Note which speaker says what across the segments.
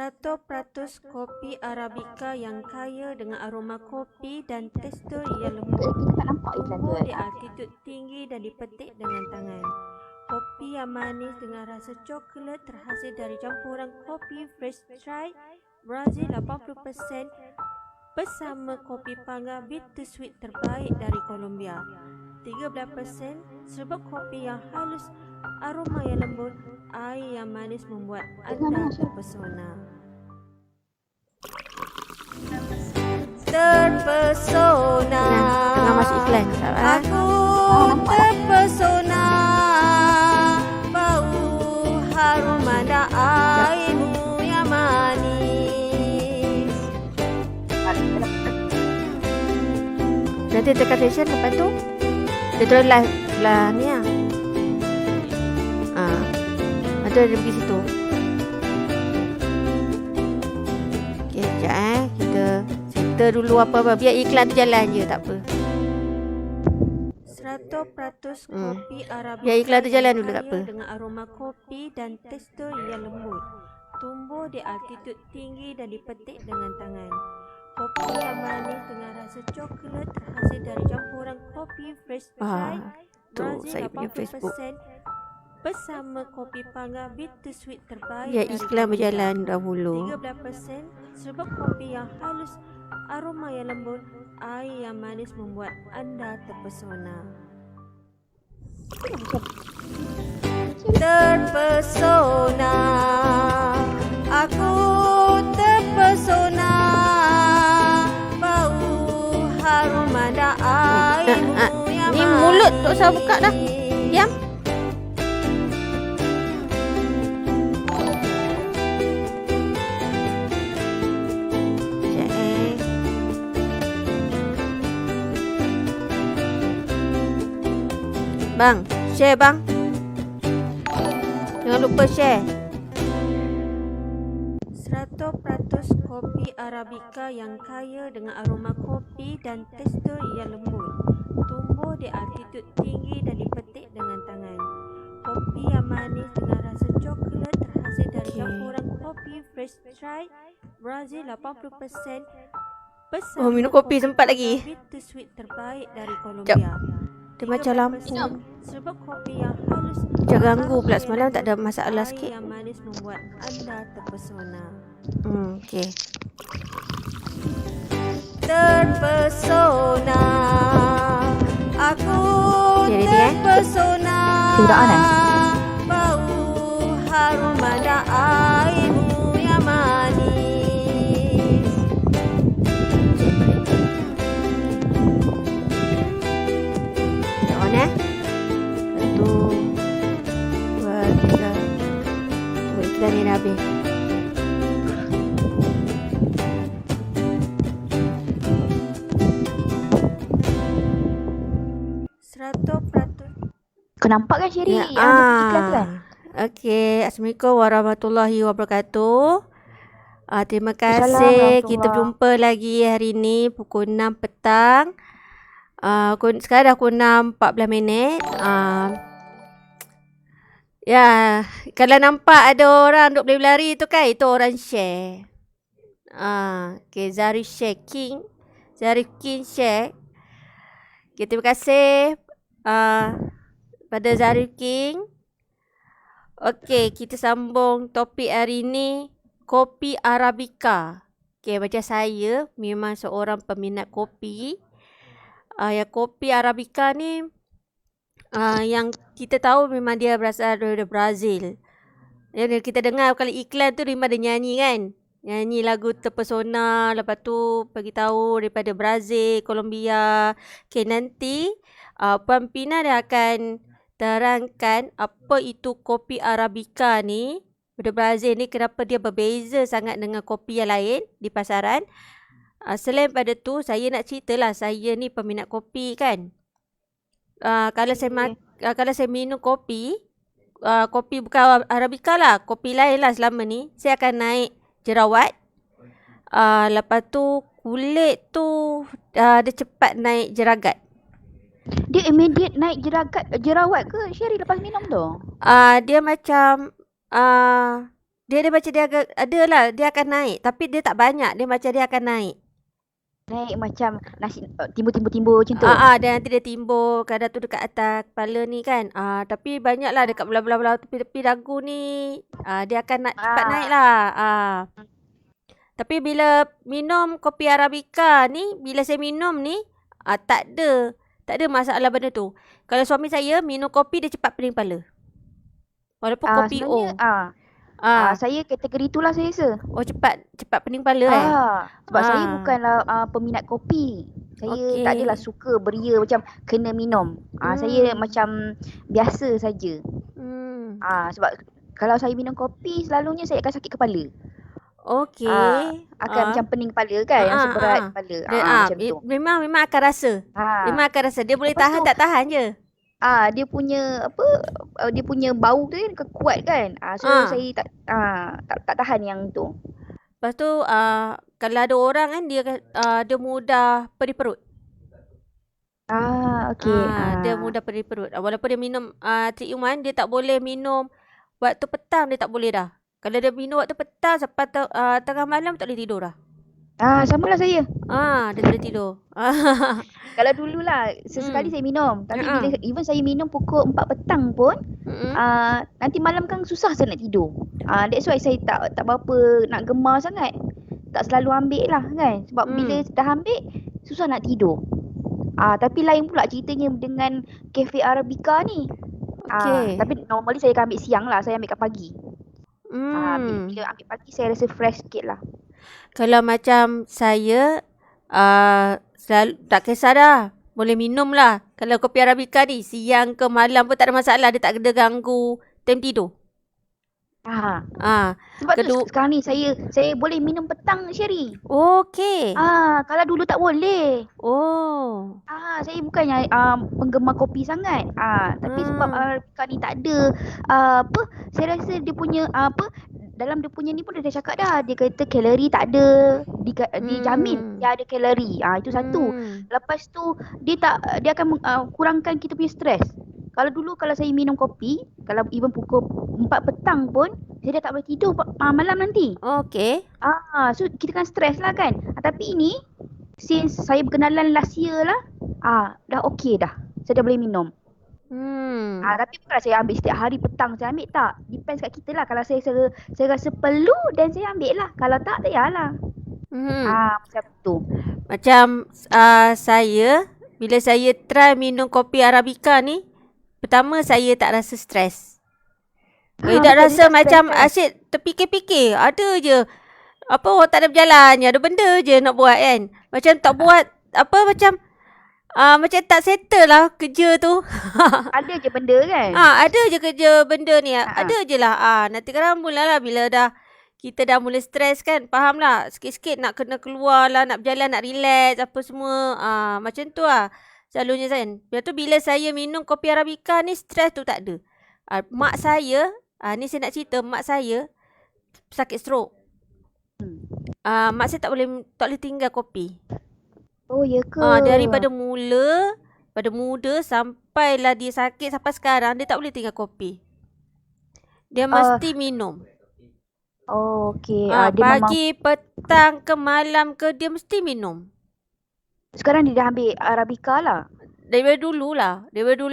Speaker 1: 100% kopi Arabica yang kaya dengan aroma kopi dan tekstur yang lembut. Tumbuh di altitud tinggi dan dipetik dengan tangan. Kopi yang manis dengan rasa coklat terhasil dari campuran kopi fresh tried Brazil 80% bersama kopi panggang bittersweet terbaik dari Colombia. 13% serbuk kopi yang halus, aroma yang lembut, air yang manis membuat anda terpesona. Terpesona.
Speaker 2: Tengah masuk iklan.
Speaker 1: Aku terpesona. Bau harum manda airmu yang manis.
Speaker 2: Nanti tekan session lepas tu dia terus lah ni lah. Lepas tu dia pergi situ. Okay, sekejap kita settle dulu apa-apa. Biar iklan tu jalan je, tak apa.
Speaker 1: 100% kopi Arabica
Speaker 2: Biar iklan tu jalan dulu, tak apa.
Speaker 1: dengan aroma kopi dan tekstur yang lembut. Tumbuh di altitud tinggi dan dipetik dengan tangan. Kopi yang manis dengan rasa coklat terhasil dari campuran kopi fresh tried
Speaker 2: tu
Speaker 1: Brazil
Speaker 2: saya punya
Speaker 1: 80%
Speaker 2: Facebook.
Speaker 1: bersama kopi panggang bittersweet terbaik
Speaker 2: Biar
Speaker 1: dari
Speaker 2: iklan
Speaker 1: Colombia.
Speaker 2: berjalan dahulu.
Speaker 1: 13% serbuk kopi yang halus, aroma yang lembut, air yang manis membuat anda terpesona. Terpesona, aku terpesona. Bau harum manda airmu yang
Speaker 2: Ni mulut tak usah buka dah.
Speaker 1: manis.
Speaker 2: Diam. Bang, share bang. Jangan lupa share.
Speaker 1: 100% kopi Arabica yang kaya dengan aroma kopi dan tekstur yang lembut. Tumbuh di altitud tinggi dan dipetik dengan tangan. Kopi yang manis dengan rasa coklat terhasil dari campuran kopi fresh tried Brazil 80% bersama
Speaker 2: minum kopi sempat lagi.
Speaker 1: bittersweet terbaik dari Colombia.
Speaker 2: Dia macam lampu.
Speaker 1: Serbuk kopi yang halus,
Speaker 2: Jangan ganggu pula,
Speaker 1: aroma
Speaker 2: semalam
Speaker 1: yang
Speaker 2: tak ada
Speaker 1: lembut,
Speaker 2: masalah
Speaker 1: air
Speaker 2: sikit.
Speaker 1: yang manis membuat anda terpesona.
Speaker 2: Okey.
Speaker 1: Terpesona, aku
Speaker 2: Okay, ready,
Speaker 1: terpesona.
Speaker 3: Sudah on,
Speaker 1: Bau harum manda airmu yang manis.
Speaker 2: Kita on 1, 2, 3. Tunggu iklan ni dah habis.
Speaker 3: Kau nampak kan Sherry
Speaker 2: Ya,
Speaker 3: yang ada iklan tu kan?
Speaker 2: Okey, Assalamualaikum warahmatullahi wabarakatuh. Terima kasih.
Speaker 3: Assalamualaikum
Speaker 2: Kita berjumpa lagi hari ni pukul 6 petang. Sekarang dah pukul 6.14. Ya, kalau nampak ada orang duk berlari tu kan, itu orang share. Okay, Zari share King. Zari King share. Okay, terima kasih pada Zari King. Okey, kita sambung topik hari ni, kopi Arabica. Okey, macam saya memang seorang peminat kopi. Yang kopi Arabica ni yang kita tahu memang dia berasal dari Brazil. Yang kita dengar kali iklan tu memang dia nyanyi kan. Nyanyi lagu Terpesona, lepas tu bagi tahu daripada Brazil, Colombia. Okey, nanti Puan Pina dia akan terangkan apa itu kopi Arabica ni dari Brazil ni, kenapa dia berbeza sangat dengan kopi yang lain di pasaran. Selain pada tu, saya nak ceritalah, saya ni peminat kopi kan. Kalau saya minum kopi, kopi bukan Arabica lah, kopi lain lah selama ni, saya akan naik jerawat. Lepas tu kulit tu dia cepat naik jeragat.
Speaker 3: Dia immediate naik jerawat ke Sherry lepas minum tu?
Speaker 2: Dia macam dia macam dia agak ada lah, dia akan naik tapi dia tak banyak, dia macam dia akan naik.
Speaker 3: Naik macam nasi timbul-timbul macam tu.
Speaker 2: Dan nanti dia timbul kadang tu dekat atas kepala ni kan. Tapi banyaklah dekat belah-belah tepi-tepi dagu ni. Dia akan cepat naik lah. Tapi bila minum kopi Arabica ni, bila saya minum ni, tak ada masalah benda tu. Kalau suami saya minum kopi dia cepat pening kepala. Walaupun kopi O.
Speaker 3: Saya kategori itulah saya rasa.
Speaker 2: Oh cepat pening kepala
Speaker 3: Sebab saya bukanlah peminat kopi. Saya tak adalah suka beria macam kena minum. Saya macam biasa saja. Sebab kalau saya minum kopi selalunya saya akan sakit kepala. Akan macam pening kepala kan, yang seberat kepala. Macam tu.
Speaker 2: Memang akan rasa. Memang akan rasa. Dia boleh tahan tak tahan je.
Speaker 3: Dia punya dia punya bau tu kan kuat kan. So saya tak tahan yang tu.
Speaker 2: Lepas tu kalau ada orang kan dia mudah perih perut. Dia mudah perih perut. Walaupun dia minum 3 in 1, dia tak boleh minum waktu petang, dia tak boleh dah. Kalau dia minum waktu petang sampai tengah malam tak boleh tidur dah.
Speaker 3: Samalah saya.
Speaker 2: Dia tak boleh tidur.
Speaker 3: Kalau dululah sesekali saya minum. Tapi bila even saya minum pukul 4 petang pun nanti malam kan susah saya nak tidur. That's why saya tak berapa nak gemar sangat. Tak selalu ambil lah kan. Sebab bila dah ambil susah nak tidur. Tapi lain pula ceritanya dengan Cafe Arabica ni. Tapi normally saya akan ambil siang lah. Saya ambil kat pagi. Bila ambil pagi saya rasa fresh sikit lah.
Speaker 2: Kalau macam saya selalu, tak kisah dah. Boleh minum lah. Kalau kopi Arabica ni siang ke malam pun tak ada masalah. Dia tak ada ganggu time tidur.
Speaker 3: Sebab tu sekarang ni saya boleh minum petang, Sherry.
Speaker 2: Okey.
Speaker 3: Kalau dulu tak boleh. Saya bukannya penggemar kopi sangat. Tapi sebab Arabica ni tak ada saya rasa dia punya dalam dia punya ni pun dia dah cakap dah. Dia kata kalori tak ada. Dijamin dia ada kalori. Itu satu. Lepas tu dia akan kurangkan kita punya stres. Kalau dulu kalau saya minum kopi, kalau even pukul 4 petang pun, saya dah tak boleh tidur malam nanti.
Speaker 2: Okey.
Speaker 3: So kita kan stres lah kan. Tapi ini, since saya berkenalan last year lah, dah okey dah. Saya dah boleh minum. Tapi bukanlah saya ambil setiap hari petang saya ambil, tak. Depends kat kita lah. Kalau saya rasa perlu, dan saya ambil lah. Kalau tak, tak payahlah. Macam tu.
Speaker 2: Macam saya, bila saya try minum kopi Arabica ni, pertama saya tak rasa stres. Saya tak rasa macam asyik terfikir-fikir. Ada je. Orang tak ada berjalan. Ada benda je nak buat kan. Macam tak buat macam tak settle lah kerja tu.
Speaker 3: Ada je benda kan.
Speaker 2: Ada je kerja benda ni. Ada je lah. Nanti kan mulalah bila kita dah mula stres kan. Faham lah. Sikit-sikit nak kena keluar lah. Nak berjalan, nak relax apa semua. Macam tu lah. Selalunya kan. Lepas tu bila saya minum kopi Arabica ni, stres tu tak ada. Mak saya, ni saya nak cerita, mak saya sakit stroke. Mak saya tak boleh tinggal kopi.
Speaker 3: Oh ya ke?
Speaker 2: Daripada muda sampailah dia sakit sampai sekarang, dia tak boleh tinggal kopi. Dia mesti minum.
Speaker 3: Okey.
Speaker 2: Pagi, petang ke malam ke, dia mesti minum.
Speaker 3: Sekarang dia dah ambil Arabica lah.
Speaker 2: Daripada dulu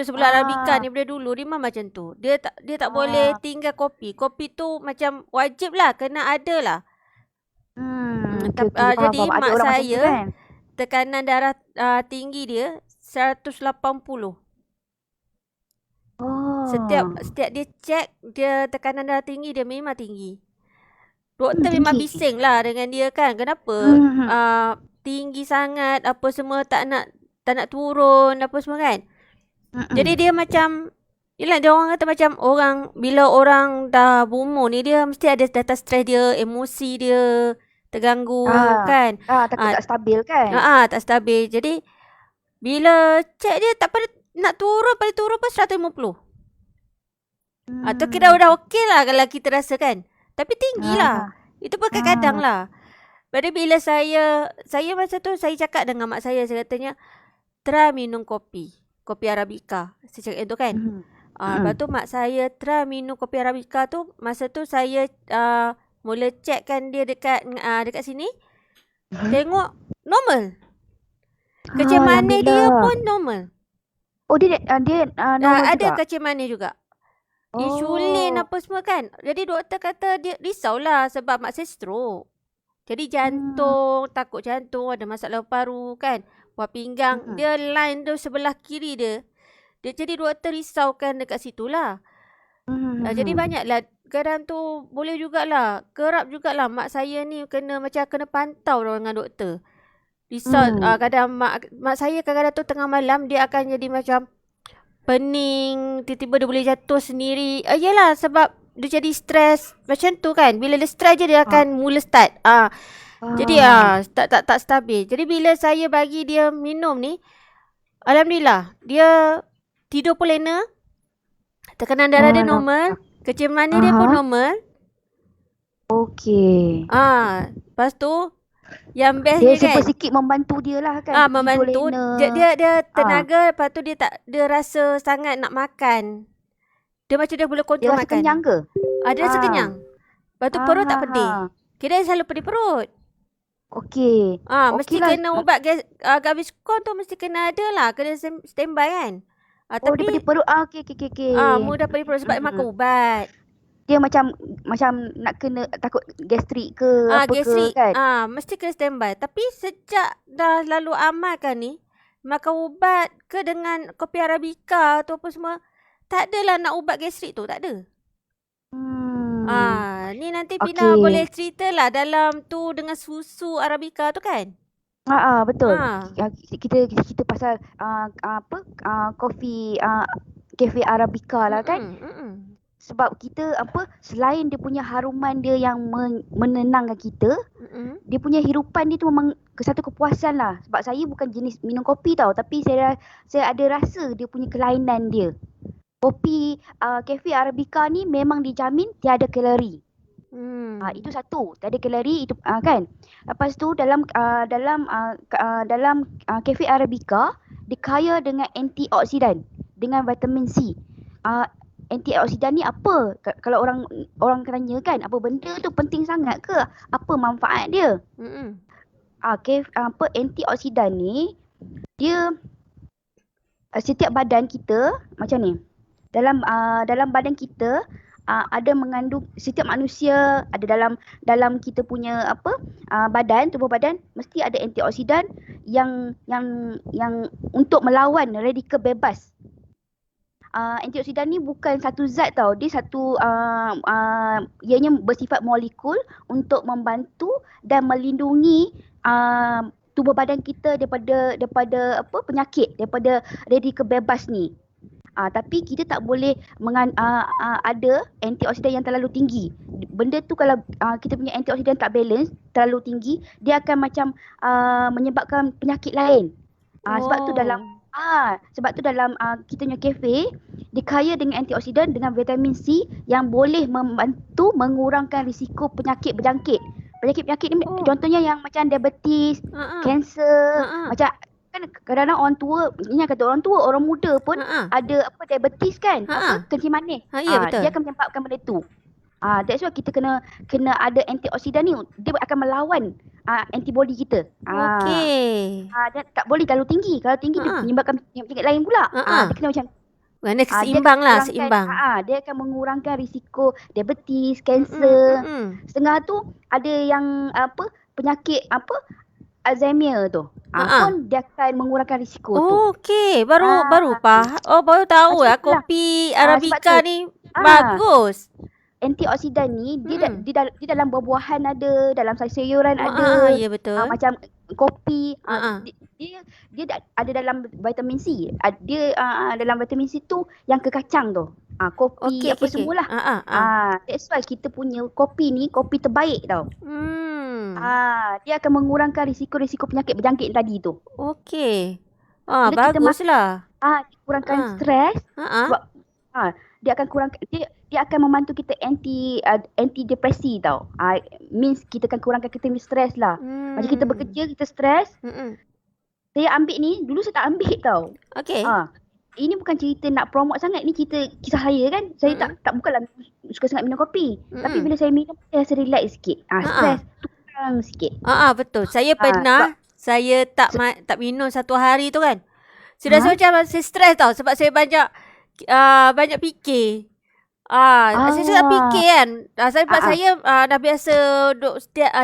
Speaker 2: sebelum Arabica ni, daripada dulu dia memang macam tu. Dia tak boleh tinggal kopi. Kopi tu macam wajib lah, kena ada lah. Jadi mak saya kan? Tekanan darah tinggi dia 180. Setiap dia cek, dia tekanan darah tinggi dia memang tinggi. Doktor memang bising lah dengan dia kan. Kenapa? Tinggi sangat, apa semua tak nak turun, apa semua kan. Jadi dia macam, yelah dia orang kata macam bila orang dah berumur ni, dia mesti ada data stres dia, emosi dia terganggu kan.
Speaker 3: Tak stabil kan.
Speaker 2: Tak stabil. Jadi bila cek dia tak pada nak turun, paling turun pun 150. Tu kira dah okey lah kalau kita rasa kan. Tapi tinggi lah. Itu pun kadang-kadang lah. Pada bila saya masa tu saya cakap dengan mak saya katanya, try minum kopi Arabica. Saya cakap itu kan. Lepas tu mak saya try minum kopi Arabica tu. Masa tu saya mula checkkan dia dekat sini. Tengok normal. Kecil manis dia pun normal.
Speaker 3: Oh dia normal
Speaker 2: Ada
Speaker 3: juga.
Speaker 2: kecil manis juga. Insulin apa semua kan. Jadi doktor kata dia risaulah sebab mak saya stroke. Jadi jantung, takut jantung, ada masalah paru kan. Buah pinggang. Dia line tu sebelah kiri dia. Jadi doktor risaukan dekat situlah. Jadi banyaklah. Kadang tu boleh jugalah. Kerap jugalah mak saya ni kena pantau dengan doktor. Risau. Kadang mak saya kadang-kadang tu tengah malam dia akan jadi macam pening. Tiba-tiba dia boleh jatuh sendiri. Yelah sebab dia jadi stres. Macam tu kan. Bila dia stres je dia akan mula start. Jadi tak stabil. Jadi bila saya bagi dia minum ni. Alhamdulillah. Dia tidur pun lena. Tekanan darah dia normal. Kecil manis dia pun normal.
Speaker 3: Okey.
Speaker 2: Lepas tu yang best
Speaker 3: dia
Speaker 2: kan.
Speaker 3: sikit membantu dia lah kan.
Speaker 2: Membantu. Dia tenaga. Lepas tu dia rasa sangat nak makan. Dia macam dia boleh kontrol makan.
Speaker 3: Dia rasa kenyang ke?
Speaker 2: Dia rasa kenyang. Lepas tu perut tak pedih. Kira dia selalu pedih perut.
Speaker 3: Okey.
Speaker 2: Mesti kena ubat Gaviscon tu mesti kena ada lah. Kena standby kan.
Speaker 3: Dia pedih perut. Okey.
Speaker 2: Mudah pedih perut sebab dia makan ubat.
Speaker 3: Dia macam nak kena takut gastrik ke apa
Speaker 2: gastrik,
Speaker 3: ke kan.
Speaker 2: Mesti kena standby. Tapi sejak dah lalu amalkan ni, makan ubat ke dengan kopi Arabica tu apa semua, tak adalah nak ubat gastrik tu, tak ada. Ni nanti Pina boleh ceritalah dalam tu dengan susu Arabica tu kan.
Speaker 3: Betul. Kita pasal kopi cafe Arabica lah kan. Sebab kita selain dia punya haruman dia yang menenangkan kita, dia punya hirupan dia tu memang satu kepuasan lah. Sebab saya bukan jenis minum kopi tau, tapi saya ada rasa dia punya kelainan dia. Kopi cafe Arabica ni memang dijamin tiada kalori. Itu satu, tiada kalori itu kan. Lepas tu dalam cafe Arabica dia kaya dengan antioksidan, dengan vitamin C. Antioksidan ni apa? Kalau orang tanya kan, apa benda tu penting sangat ke? Apa manfaat dia? Antioksidan ni dia setiap badan kita macam ni. Dalam badan kita ada mengandung, setiap manusia ada dalam kita punya tubuh badan mesti ada antioksidan yang untuk melawan radikal bebas. Antioksidan ni bukan satu zat tau. Dia satu ianya bersifat molekul untuk membantu dan melindungi tubuh badan kita daripada penyakit, daripada radikal bebas ni. Tapi kita tak boleh ada antioksidan yang terlalu tinggi. Benda tu kalau kita punya antioksidan tak balance, terlalu tinggi, dia akan macam menyebabkan penyakit lain. Sebab tu dalam kita punya kafe, dia kaya dengan antioksidan, dengan vitamin C yang boleh membantu mengurangkan risiko penyakit berjangkit. Penyakit-penyakit ni contohnya yang macam diabetes, kanser, macam kan kadang-kadang orang tua, ingat kata orang tua, orang muda pun ada diabetes kan, kencing manis.
Speaker 2: Betul.
Speaker 3: Dia akan menyebabkan benda tu. That's why kita kena ada antioksidan ni, dia akan melawan antibody kita. Dia tak boleh terlalu tinggi. Kalau tinggi dia menyebabkan penyakit lain pula. Dia kena macam
Speaker 2: mana seimbang lah, seimbang.
Speaker 3: Dia akan mengurangkan risiko diabetes, kanser. Setengah tu ada yang penyakit Alzheimer tu. Pun dia akan mengurangkan risiko tu. Okey,
Speaker 2: baru faham. Baru tahu lah kopi Arabica ni bagus.
Speaker 3: Antioksidan ni dia dalam buah-buahan ada, dalam sayur-sayuran ada.
Speaker 2: Ya betul.
Speaker 3: Macam kopi, dia ada dalam vitamin C. Dia dalam vitamin C tu yang ke kacang tu. Kopi semualah. That's why kita punya kopi ni kopi terbaik tau. Dia akan mengurangkan risiko-risiko penyakit berjangkit tadi tu.
Speaker 2: Okey. Baguslah.
Speaker 3: Kurangkan stres. Sebab dia akan dia akan membantu kita antidepresi tau. Means kita akan kurangkan kita punya stres lah. Macam kita bekerja, kita stres. Saya ambil ni, dulu saya tak ambil tau.
Speaker 2: Okey.
Speaker 3: ini bukan cerita nak promote sangat. Ni cerita kisah saya kan. Saya tak bukanlah suka sangat minum kopi. Tapi bila saya minum, saya rasa relax sikit. Stres tu kurang sikit.
Speaker 2: Betul. Saya pernah, saya tak minum satu hari tu kan. Saya rasa macam saya stres tau. Sebab saya banyak fikir. Saya suka fikir kan. Sebab saya dah biasa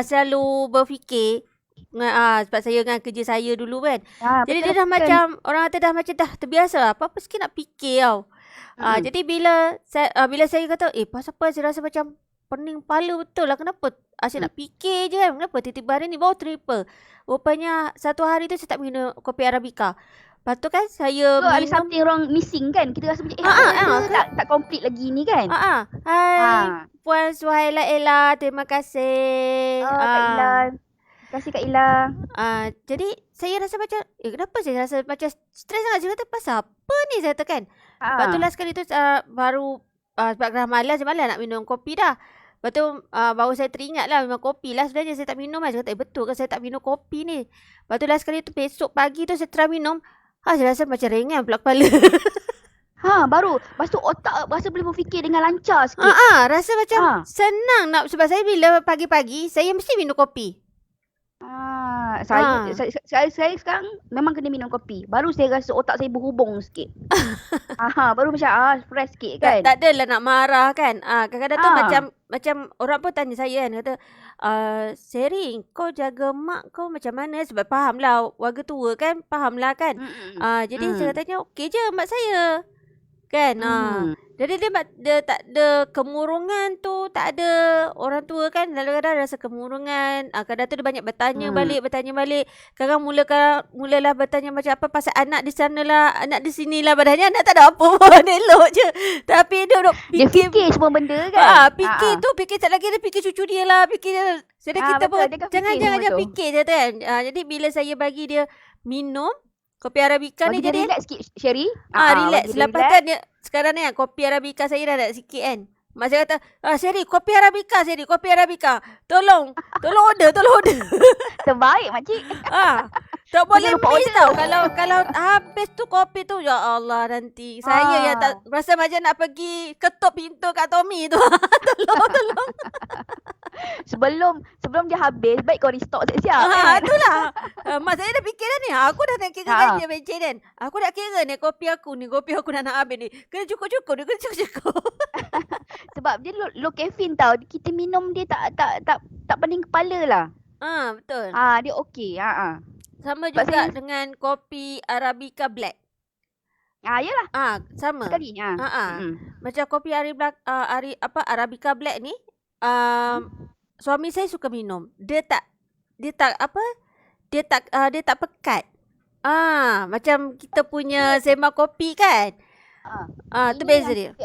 Speaker 2: selalu berfikir. Sebab saya dengan kerja saya dulu kan. Jadi dia dah macam, orang kata dah macam dah terbiasa lah. Apa-apa sikit nak fikir tau. Jadi bila saya kata, pasal apa saya rasa macam pening kepala betul lah. Kenapa asyik nak fikir je kan. Kenapa tiba-tiba hari ni baru terlupa. Rupanya satu hari tu saya tak minum kopi Arabica. Lepas tu kan saya minum.
Speaker 3: Ada something wrong missing kan. Kita rasa macam tak complete lagi ni kan.
Speaker 2: Hai Puan Suhaila Ella, terima kasih.
Speaker 3: Kak Ila. Terima kasih Kak Ila.
Speaker 2: Jadi saya rasa macam kenapa saya rasa macam stres sangat. Saya kata pasal apa ni saya kata kan. Lepas tu last kali tu baru sebab dah malas nak minum kopi dah. Lepas tu baru saya teringat lah memang kopi lah sebenarnya saya tak minum lah. Saya kata betul kan saya tak minum kopi ni. Lepas tu last kali tu besok pagi tu saya try minum. Saya rasa macam ringan pula kepala.
Speaker 3: Baru. Lepas tu otak rasa boleh berfikir dengan lancar sikit.
Speaker 2: Rasa macam senang nak. Sebab saya bila pagi-pagi saya mesti minum kopi.
Speaker 3: Saya sekarang memang kena minum kopi. Baru saya rasa otak saya berhubung sikit. Baru macam fresh sikit kan.
Speaker 2: Tak adalah nak marah kan. Kadang-kadang tu macam orang pun tanya saya kan. Kata, Seri, kau jaga mak kau macam mana? Sebab faham lah warga tua kan. Faham lah kan. Jadi saya katanya okey je mak saya. Kan. Jadi dia tak ada kemurungan tu. Tak ada orang tua kan. Kadang-kadang rasa kemurungan. Kadang tu dia banyak bertanya balik. Kadang mulalah bertanya macam apa pasal anak di sana lah. Anak di sini lah. Padahal anak tak ada apa pun. Elok je. Tapi dia duk
Speaker 3: Dia fikir semua benda kan.
Speaker 2: Fikir tak lagi dia fikir cucu dia lah. Jadi kita pun jangan fikir je kan. Jadi bila saya bagi dia minum kopi Arabica
Speaker 3: bagi
Speaker 2: ni jadi
Speaker 3: relax sikit Sherry.
Speaker 2: Relax. Lepas kan dia sekarang ni kopi Arabica saya dah nak sikit kan. Mak saya kata, Sherry, kopi Arabica. Tolong order.
Speaker 3: Terbaik makcik.
Speaker 2: Tak boleh miss tau. Kalau habis tu kopi tu, ya Allah nanti. Saya yang tak rasa macam nak pergi ketuk pintu kat Tommy tu. Tolong.
Speaker 3: Sebelum dia habis, baik kau restock siap-siap.
Speaker 2: Itulah. Mak saya dah fikir dah ni. Aku dah nak kira kan dia bencin kan. Aku dah kira ni kopi aku dah nak habis ni. Kena cukup-cukup.
Speaker 3: Sebab dia low caffeine tau. Kita minum dia tak pening kepala lah.
Speaker 2: Betul.
Speaker 3: Dia okey.
Speaker 2: Sama juga dengan kopi Arabica Black.
Speaker 3: Yalah.
Speaker 2: Sama.
Speaker 3: Sekali.
Speaker 2: Macam kopi Arabica Black ni, suami saya suka minum. Dia tak pekat. Macam kita punya sema kopi kan. Tu beza dia.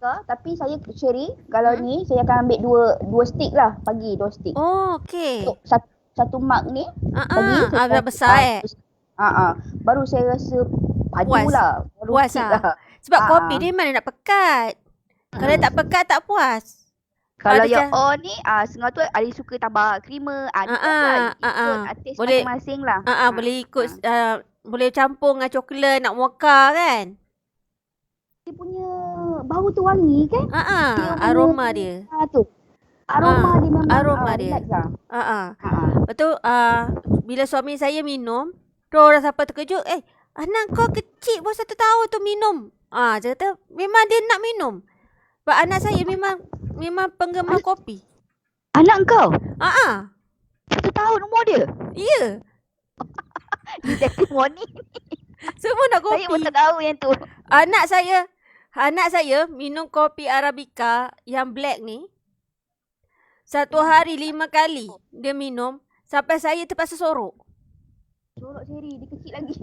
Speaker 3: Tapi saya Sherry, kalau ni saya akan ambil dua stick lah pagi, 2 stick.
Speaker 2: Oh, okey.
Speaker 3: So, satu mug ni pagi
Speaker 2: agak besar
Speaker 3: baru saya rasa padu
Speaker 2: puas
Speaker 3: lah.
Speaker 2: Puas lah. Sebab kopi dia mana nak pekat. Kalau tak pekat tak puas.
Speaker 3: Kalau yang ni setengah tu ada suka tambah creamer, ikut
Speaker 2: boleh
Speaker 3: masing-masing lah.
Speaker 2: Boleh ikut boleh campur dengan coklat nak mocha kan.
Speaker 3: Dia punya bau tu wangi kan?
Speaker 2: Aroma dia.
Speaker 3: Tu. Aroma dia memang
Speaker 2: aroma dia. Betul. Bila suami saya minum, orang siapa terkejut, anak kau kecil baru 1 tahun tu minum. Saya kata memang dia nak minum. Sebab anak saya memang penggemar kopi.
Speaker 3: Anak kau? 1
Speaker 2: 1
Speaker 3: tahun umur dia?
Speaker 2: Ya.
Speaker 3: Detective morning.
Speaker 2: Semua nak kopi.
Speaker 3: Saya pun tak tahu yang tu.
Speaker 2: Anak saya minum kopi Arabica yang black ni. 1 hari 5 kali dia minum sampai saya terpaksa sorok.
Speaker 3: Sorok Sherry, dia kecil lagi.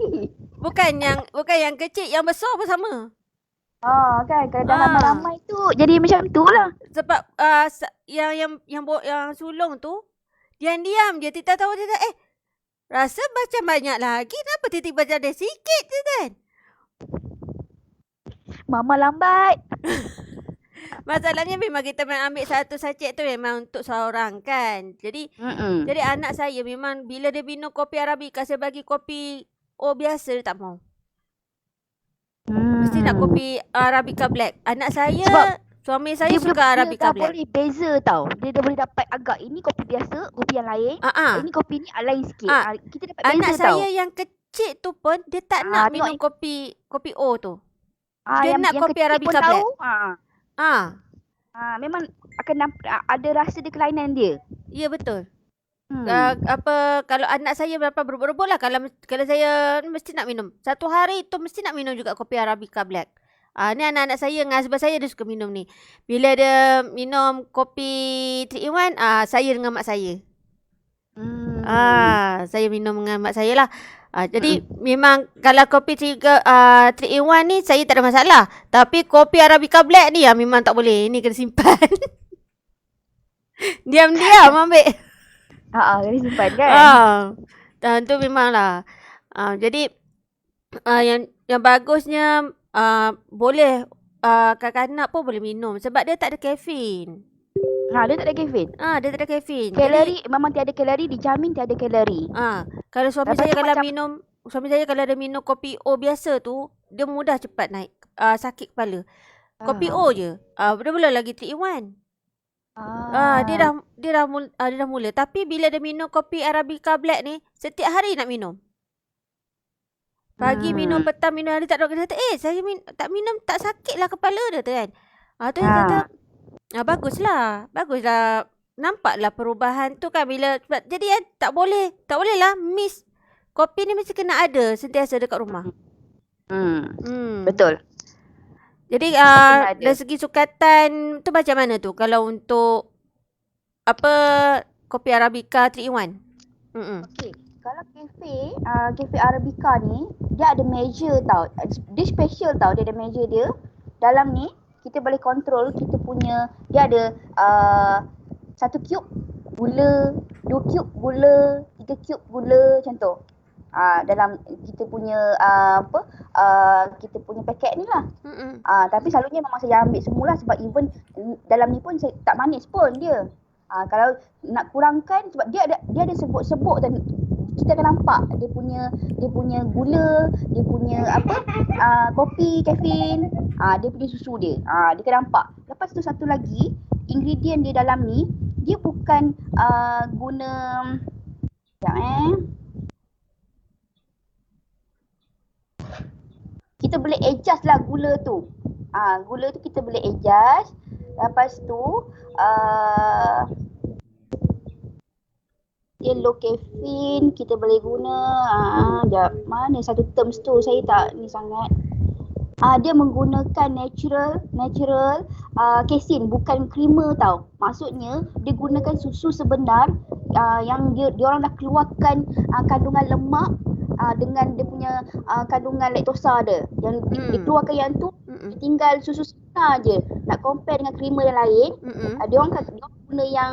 Speaker 2: Bukan yang kecil, yang besar pun sama.
Speaker 3: Kan kalau dah ramai-ramai tu jadi macam tu lah.
Speaker 2: Sebab yang sulung tu diam-diam dia tidak tahu dia rasa macam banyak lagi, kenapa tiba-tiba ada sikit je kan?
Speaker 3: Mama lambat.
Speaker 2: Masalahnya memang kita ambil satu sachet tu memang untuk seorang kan. Jadi anak saya memang bila dia minum kopi Arabica, saya bagi kopi biasa dia tak mau. mesti nak kopi Arabica Black. Anak saya,
Speaker 3: Sebab
Speaker 2: suami saya
Speaker 3: dia
Speaker 2: suka Arabica
Speaker 3: dah
Speaker 2: Black.
Speaker 3: boleh beza tau. Dia dah boleh dapat agak ini kopi biasa, kopi yang lain. Ini kopi ni lain sikit. Kita dapat beza
Speaker 2: Anak
Speaker 3: tau.
Speaker 2: saya yang kecil tu pun dia tak nak minum kopi O tu. Dia nak kopi Arabica Black.
Speaker 3: Memang akan ada rasa dia kelainan dia.
Speaker 2: Ya, betul. Kalau anak saya berebut lah, kalau saya mesti nak minum. Satu hari tu mesti nak minum juga kopi Arabica Black. Ni anak-anak saya dengan husband saya dia suka minum ni. Bila dia minum kopi 3 in 1, saya dengan mak saya. Saya minum dengan mak saya lah. Jadi memang kalau kopi 3 in 1 ni saya tak ada masalah. Tapi kopi Arabica Black ni memang tak boleh. Ni kena simpan. Diam-diam ambil.
Speaker 3: Kena simpan kan.
Speaker 2: Dan tu memanglah. Jadi yang bagusnya boleh kanak-kanak pun boleh minum sebab dia tak ada kafein.
Speaker 3: Dia tak ada kafein.
Speaker 2: Dia tak ada kafein.
Speaker 3: Kalori memang tiada kalori, dijamin tiada kalori.
Speaker 2: Kalau suami saya kalau ada minum kopi O biasa tu, dia mudah cepat naik sakit kepala. Kopi O je. Dia belum lagi 3 in 1. Dia dah mula. Tapi bila dia minum kopi Arabica Black ni, setiap hari nak minum. Pagi minum, petang minum, hari tak ada. Dia kata, saya tak minum, tak sakit lah kepala dia tu kan. Tu dia kata, baguslah. Nampaklah perubahan tu kan bila. Jadi tak boleh lah miss. Kopi ni mesti kena ada sentiasa dekat rumah.
Speaker 3: Betul.
Speaker 2: Jadi dari segi sukatan tu macam mana tu kalau untuk kopi Arabica 3 in 1?
Speaker 3: Okey. Kalau kafe Arabica ni dia ada measure tau. Dia special tau, dia ada measure dia. Dalam ni kita boleh kontrol kita punya, dia ada 1 cube gula, 2 cube gula, 3 cube gula macam tu. Dalam kita punya kita punya paket ni lah. Tapi selalunya memang saya ambil semualah sebab even dalam ni pun saya tak manis pun dia. Kalau nak kurangkan sebab dia ada sebut-sebut dan kita akan nampak dia punya gula, dia punya kopi, kafein, dia punya susu dia. Dia akan nampak. Lepas tu satu lagi, ingredient dia dalam ni dia bukan guna kita boleh adjust lah gula tu. Gula tu kita boleh adjust. Lepas tu dia low caffeine, kita boleh guna mana satu terms tu saya tak ni sangat. Dia menggunakan natural casein, bukan creamer tau. Maksudnya dia gunakan susu sebenar yang dia orang dah keluarkan kandungan lemak dengan dia punya kandungan laktosa dia. Yang dikeluarkan yang tu tinggal susu sebenar je. Nak compare dengan creamer yang lain, dia orang guna yang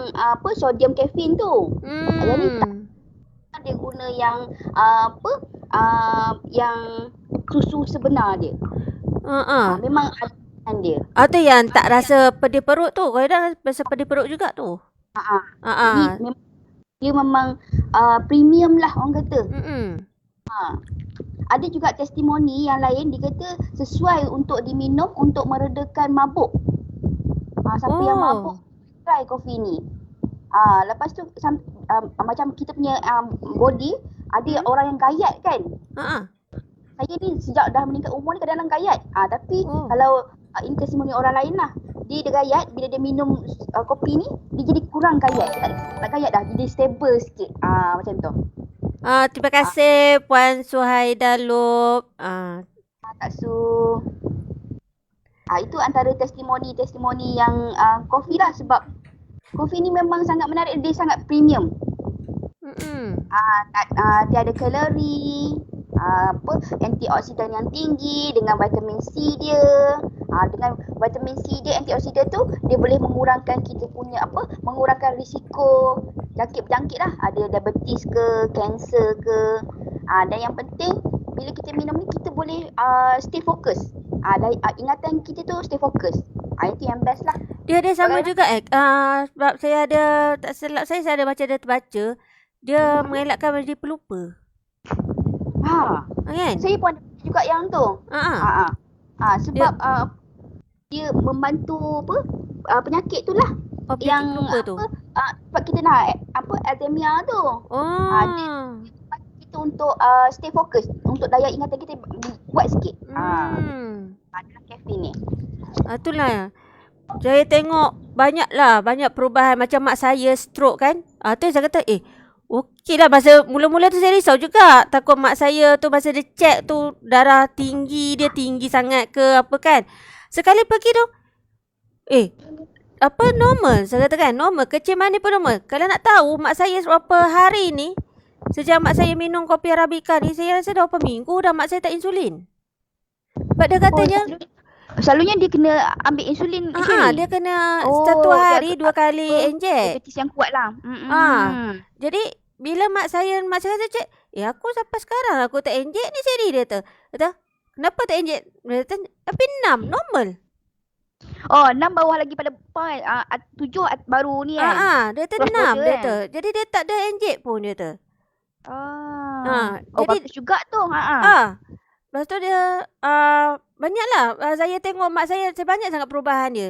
Speaker 3: sodium caffeine tu. Jadi dia guna yang yang susu sebenar dia. Memang ada dia.
Speaker 2: Tu yang tak rasa pedih perut tu. Kau dah rasa pedih perut juga tu.
Speaker 3: Dia memang premium lah orang kata. Ada juga testimoni yang lain dia kata sesuai untuk diminum untuk meredakan mabuk. Siapa yang mabuk try kopi ni. Lepas tu macam kita punya body ada orang yang gayat kan. Saya ni sejak dah meningkat umur ni kadang-kadang gayat. Tapi kalau ini testimoni orang lain lah. Dia gayat bila dia minum kopi ni dia jadi kurang gayat. Tak gayat dah, jadi stable sikit. Macam tu.
Speaker 2: Terima kasih Puan Suhaida Lob.
Speaker 3: Kak Su. Itu antara testimoni yang kopi lah sebab kopi ni memang sangat menarik, dia sangat premium. Tiada kalori, antioksidan yang tinggi dengan vitamin C dia. Dengan vitamin C dia, antioksidan tu dia boleh mengurangkan kita punya mengurangkan risiko jangkit-jangkit lah. Ada diabetes ke, kanser ke. Dan yang penting bila kita minum ni kita boleh stay fokus. Ingatan kita tu stay fokus. Itu yang best lah.
Speaker 2: Dia ada sama juga sebab saya ada, tak silap saya ada terbaca. Dia mengelakkan menjadi pelupa.
Speaker 3: Kan? Saya pun ada juga yang tu. Sebab dia membantu penyakit tu lah.
Speaker 2: penyakit
Speaker 3: Yang
Speaker 2: lupa tu.
Speaker 3: sebab kita nak Alzheimer tu. Dia bantu kita untuk stay fokus, untuk daya ingatan kita kuat sikit. Adalah kafein ni.
Speaker 2: Itulah. Saya tengok banyak perubahan macam mak saya stroke kan. Tu saya kata okey lah, masa mula-mula tu saya risau juga. Takut mak saya tu masa dia check tu darah tinggi, dia tinggi sangat ke apa kan. Sekali pergi tu normal. Saya kata kan normal, kecil manis pun normal. Kalau nak tahu mak saya berapa hari ni, sejak mak saya minum kopi Arabica ni, saya rasa dah berapa minggu dah mak saya tak insulin. Sebab dia katanya
Speaker 3: selalunya dia kena ambil insulin.
Speaker 2: Dia kena satu hari 2 kali injek.
Speaker 3: Diabetes yang kuat lah.
Speaker 2: Jadi bila mak saya cek, aku sampai sekarang aku tak injek ni seri, dia kata, kenapa tak injek? Dia kata, tapi 6 normal.
Speaker 3: 6 bawah lagi pada 7 baru ni kan.
Speaker 2: Dia kata 6 dia kata. Jadi dia tak ada injek pun dia kata. Jadi
Speaker 3: bagus juga tu.
Speaker 2: Lepas tu dia banyaklah saya tengok mak saya banyak sangat perubahan dia.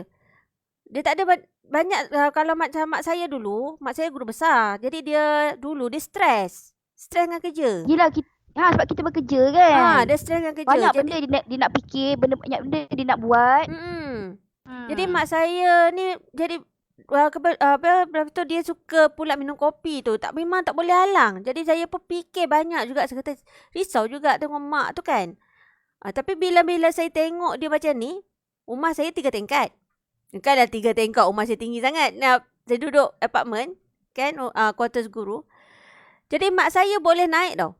Speaker 2: Dia tak ada banyak kalau macam mak saya dulu, mak saya guru besar. Jadi dia dulu dia stres dengan kerja.
Speaker 3: Yelah sebab kita bekerja kan.
Speaker 2: Dia stres dengan kerja.
Speaker 3: Banyak benda dia nak fikir, banyak benda dia nak buat.
Speaker 2: Jadi mak saya ni jadi lepas tu dia suka pula minum kopi tu. Memang tak boleh halang. Jadi saya pun fikir banyak juga. Saya kata risau juga tengok mak tu kan. Tapi bila saya tengok dia macam ni, rumah saya 3 tingkat. Kan dah 3 tingkat, rumah saya tinggi sangat. Saya duduk apartmen kan, quarters guru. Jadi mak saya boleh naik tau.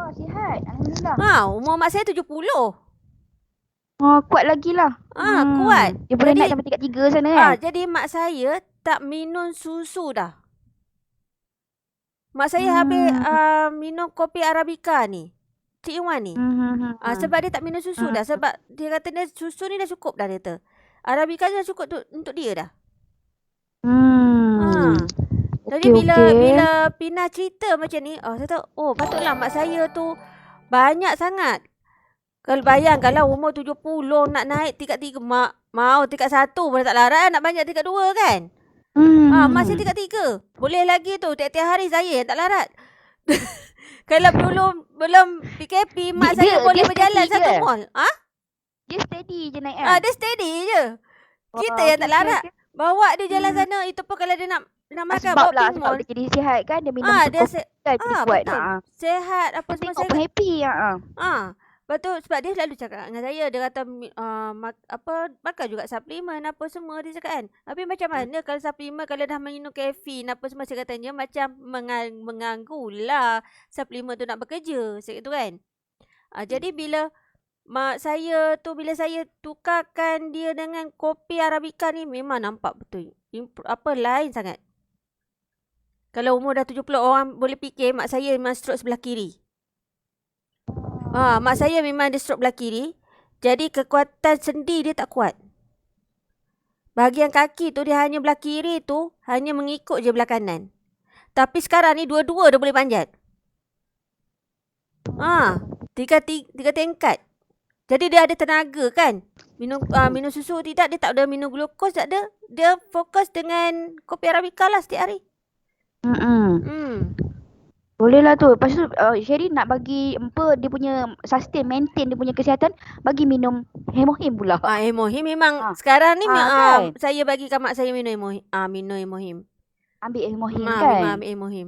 Speaker 3: Sihat. Alhamdulillah.
Speaker 2: Umur mak saya 70.
Speaker 3: Kuat lagi lah.
Speaker 2: Kuat.
Speaker 3: Dia boleh naik sampai tingkat 3 sana kan.
Speaker 2: Jadi mak saya tak minum susu dah. Mak saya habis minum kopi Arabica ni. 3-in-1 ni. Sebab dia tak minum susu dah. Sebab dia kata susu ni dah cukup dah dia kata. Arabica dah cukup untuk dia dah. Jadi bila Pina cerita macam ni, saya tahu patutlah mak saya tu banyak sangat. Kalau bayang kalau umur 70 nak naik tingkat 3, mak mau tingkat 1 pun tak larat, nak banyak tingkat 2 kan. Masih tingkat 3. Boleh lagi tu tiap-tiap hari saya yang tak larat. Kalau belum PKP mak saya boleh berjalan satu mall.
Speaker 3: Dia steady je naik
Speaker 2: dia steady je. Kita yang tak larat. Bawa dia jalan sana, itu pun kalau dia nak makan bawa pergi mall.
Speaker 3: Sebab dia jadi sihat kan, dia minum
Speaker 2: dia
Speaker 3: buat.
Speaker 2: Sehat apa semua saya.
Speaker 3: Happy.
Speaker 2: Lepas tu sebab dia selalu cakap dengan saya, dia kata makan juga suplemen apa semua dia cakap kan. Tapi macam mana kalau suplemen, kalau dah minum kafein apa semua, saya katanya macam mengganggulah suplemen tu nak bekerja, saya kata kan. Jadi bila mak saya tu, bila saya tukarkan dia dengan kopi Arabica ni, memang nampak betul lain sangat. Kalau umur dah 70 orang boleh fikir mak saya memang stroke sebelah kiri. Mak saya memang ada stroke belah kiri. Jadi kekuatan sendi dia tak kuat. Bahagian kaki tu dia hanya belah kiri tu hanya mengikut je belah kanan. Tapi sekarang ni dua-dua dia boleh panjat. Tiga tingkat. Jadi dia ada tenaga kan. Minum susu tidak, dia tak ada minum glukos, tak ada. Dia fokus dengan kopi Arabica lah setiap hari.
Speaker 3: Boleh lah tu. Lepas tu Sherry nak bagi dia punya maintain dia punya kesihatan, bagi minum hemohim pula.
Speaker 2: Hemohim memang sekarang ni
Speaker 3: kan?
Speaker 2: Saya bagikan mak saya minum hemohim. Minum hemohim.
Speaker 3: Ambil hemohim kan?
Speaker 2: Memang ambil hemohim.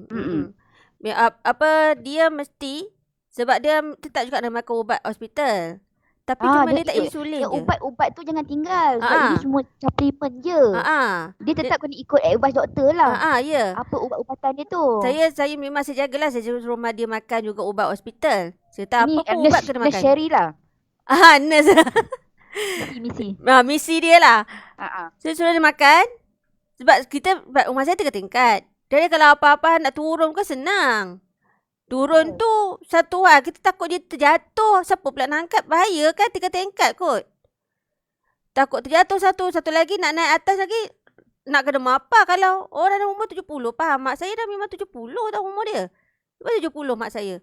Speaker 2: Dia mesti, sebab dia tetap juga nak makan ubat hospital. Tapi cuma dia tak insulin je.
Speaker 3: Ubat tu jangan tinggal. Sebab ini semua suplemen je. Dia tetap kena ikut advice doktor lah.
Speaker 2: Ya.
Speaker 3: Apa ubat-ubatan dia tu.
Speaker 2: Saya memang saya jagalah. Saya suruh rumah dia makan juga ubat hospital. Saya tak apa pun ubat kena makan.
Speaker 3: Nurse Sherry lah.
Speaker 2: Nurse.
Speaker 3: Misi.
Speaker 2: Misi dia lah. Saya suruh dia makan. Sebab rumah saya 3 tingkat. Jadi kalau apa-apa nak turun ke senang. Turun tu satu kita takut dia terjatuh. Siapa pula nak angkat? Bahaya kan 3 tingkat kot. Takut terjatuh satu lagi nak naik atas lagi. Nak kena mapa kalau orang dah umur 70. Faham? Mak saya dah memang 70 dah umur dia. Lepas 70 mak saya.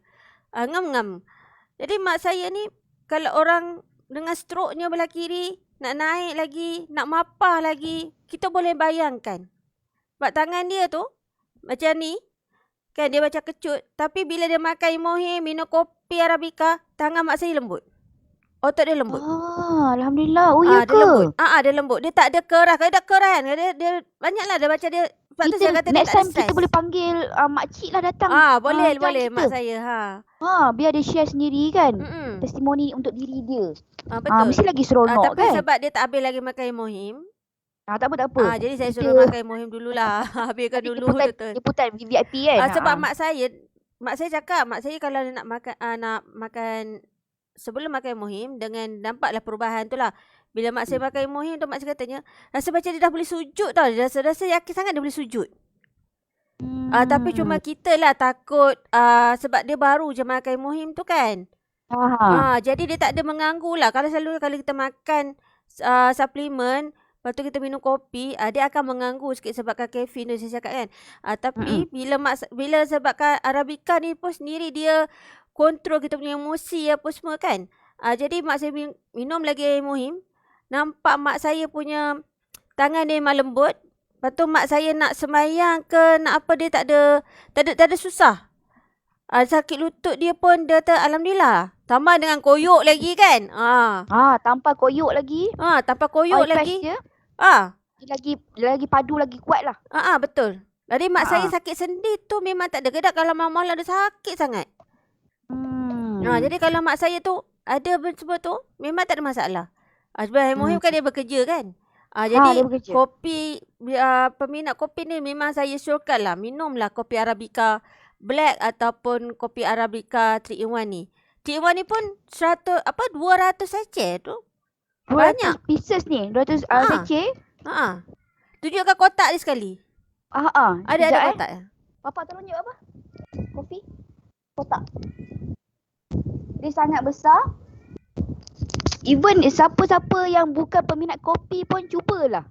Speaker 2: Ngam-ngam. Jadi mak saya ni kalau orang dengan stroke-nya belah kiri, nak naik lagi, nak mapah lagi, kita boleh bayangkan. Sebab tangan dia tu, macam ni, kan dia macam kecut. Tapi bila dia makan Imohim, minum kopi Arabica, tangan mak saya lembut. Otot dia lembut.
Speaker 3: Alhamdulillah. Oh, ya
Speaker 2: Dia
Speaker 3: ke?
Speaker 2: lembut. Dia lembut. Dia tak ada keras. Kalau dia keras kan, dia banyaklah dia macam dia. Sebab tu saya kata dia
Speaker 3: Next
Speaker 2: tak ada
Speaker 3: time
Speaker 2: stress.
Speaker 3: kita boleh panggil makcik lah datang.
Speaker 2: Boleh
Speaker 3: join kita.
Speaker 2: mak saya.
Speaker 3: Biar dia share sendiri kan.
Speaker 2: Mm-mm.
Speaker 3: Testimoni untuk diri dia.
Speaker 2: Betul.
Speaker 3: Mesti lagi seronok
Speaker 2: tapi
Speaker 3: kan.
Speaker 2: sebab dia tak habis lagi makan Imohim.
Speaker 3: Tak apa.
Speaker 2: Jadi saya suruh makan Imohim dululah. Habiskan dulu betul.
Speaker 3: Jemputan VIP kan.
Speaker 2: Sebab mak saya cakap, mak saya kalau nak makan sebelum makan Imohim, dengan nampaklah perubahan tu lah. Bila mak saya makan Imohim tu, mak saya katanya rasa macam dia dah boleh sujud tau. Dia rasa yakin sangat dia boleh sujud. Tapi cuma kita lah takut sebab dia baru je makan Imohim tu kan. Jadi dia tak ada mengganggu lah. Kalau kita makan suplemen, lepas tu kita minum kopi, dia akan mengganggu sikit sebabkan kafein tu saya cakap kan. Tapi bila sebabkan Arabica ni pun sendiri dia kontrol kita punya emosi apa semua kan. Jadi mak saya minum lagi Imohim. Nampak mak saya punya tangan dia memang lembut. Lepas tu mak saya nak sembahyang ke nak apa, dia tak ada susah. Sakit lutut dia pun dia alhamdulillah. Tambah dengan koyok lagi kan.
Speaker 3: Tanpa koyok lagi.
Speaker 2: Tanpa koyok lagi.
Speaker 3: Dia lagi padu lagi kuat lah.
Speaker 2: Betul. Jadi mak saya sakit sendi tu memang tak ada. Kadang kalau malam-malam dia sakit sangat. Jadi kalau mak saya tu ada semua tu memang tak ada masalah. Sebab Imohim kan dia bekerja kan. Jadi kopi, peminat kopi ni memang saya syorkan lah. Minumlah kopi Arabica Black ataupun kopi Arabica 3-in-1 ni. 3-in-1 ni pun 200 sachet tu.
Speaker 3: 200
Speaker 2: banyak
Speaker 3: pieces ni. 200 sachet.
Speaker 2: Tunjukkan kotak dia sekali. Ada kotak.
Speaker 3: Papa tolong tunjuk apa? Kopi. Kotak. Dia sangat besar. Even siapa-siapa yang bukan peminat kopi pun cubalah.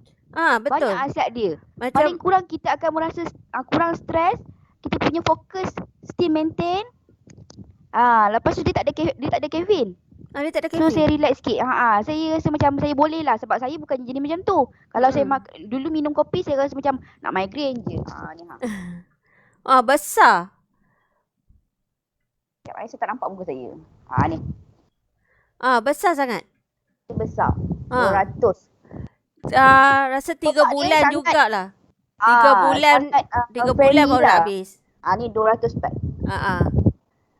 Speaker 2: Betul.
Speaker 3: Banyak khasiat dia.
Speaker 2: Macam
Speaker 3: Paling kurang kita akan merasa kurang stres. Kita punya fokus still maintain. Lepas tu dia tak ada kafein.
Speaker 2: Dia tak ada
Speaker 3: So
Speaker 2: kafein.
Speaker 3: saya relax sikit. Saya rasa macam saya boleh lah. Sebab saya bukan jenis macam tu. Kalau saya dulu minum kopi, saya rasa macam nak migraine je. Ni
Speaker 2: Besar.
Speaker 3: Sekejap, saya tak nampak muka saya. Ni.
Speaker 2: Besar sangat.
Speaker 3: Besar. 200.
Speaker 2: Rasa 3
Speaker 3: Kotak
Speaker 2: bulan
Speaker 3: dia
Speaker 2: jugalah. 3 bulan. 3 bulan baru nak habis.
Speaker 3: Ni 200 pack.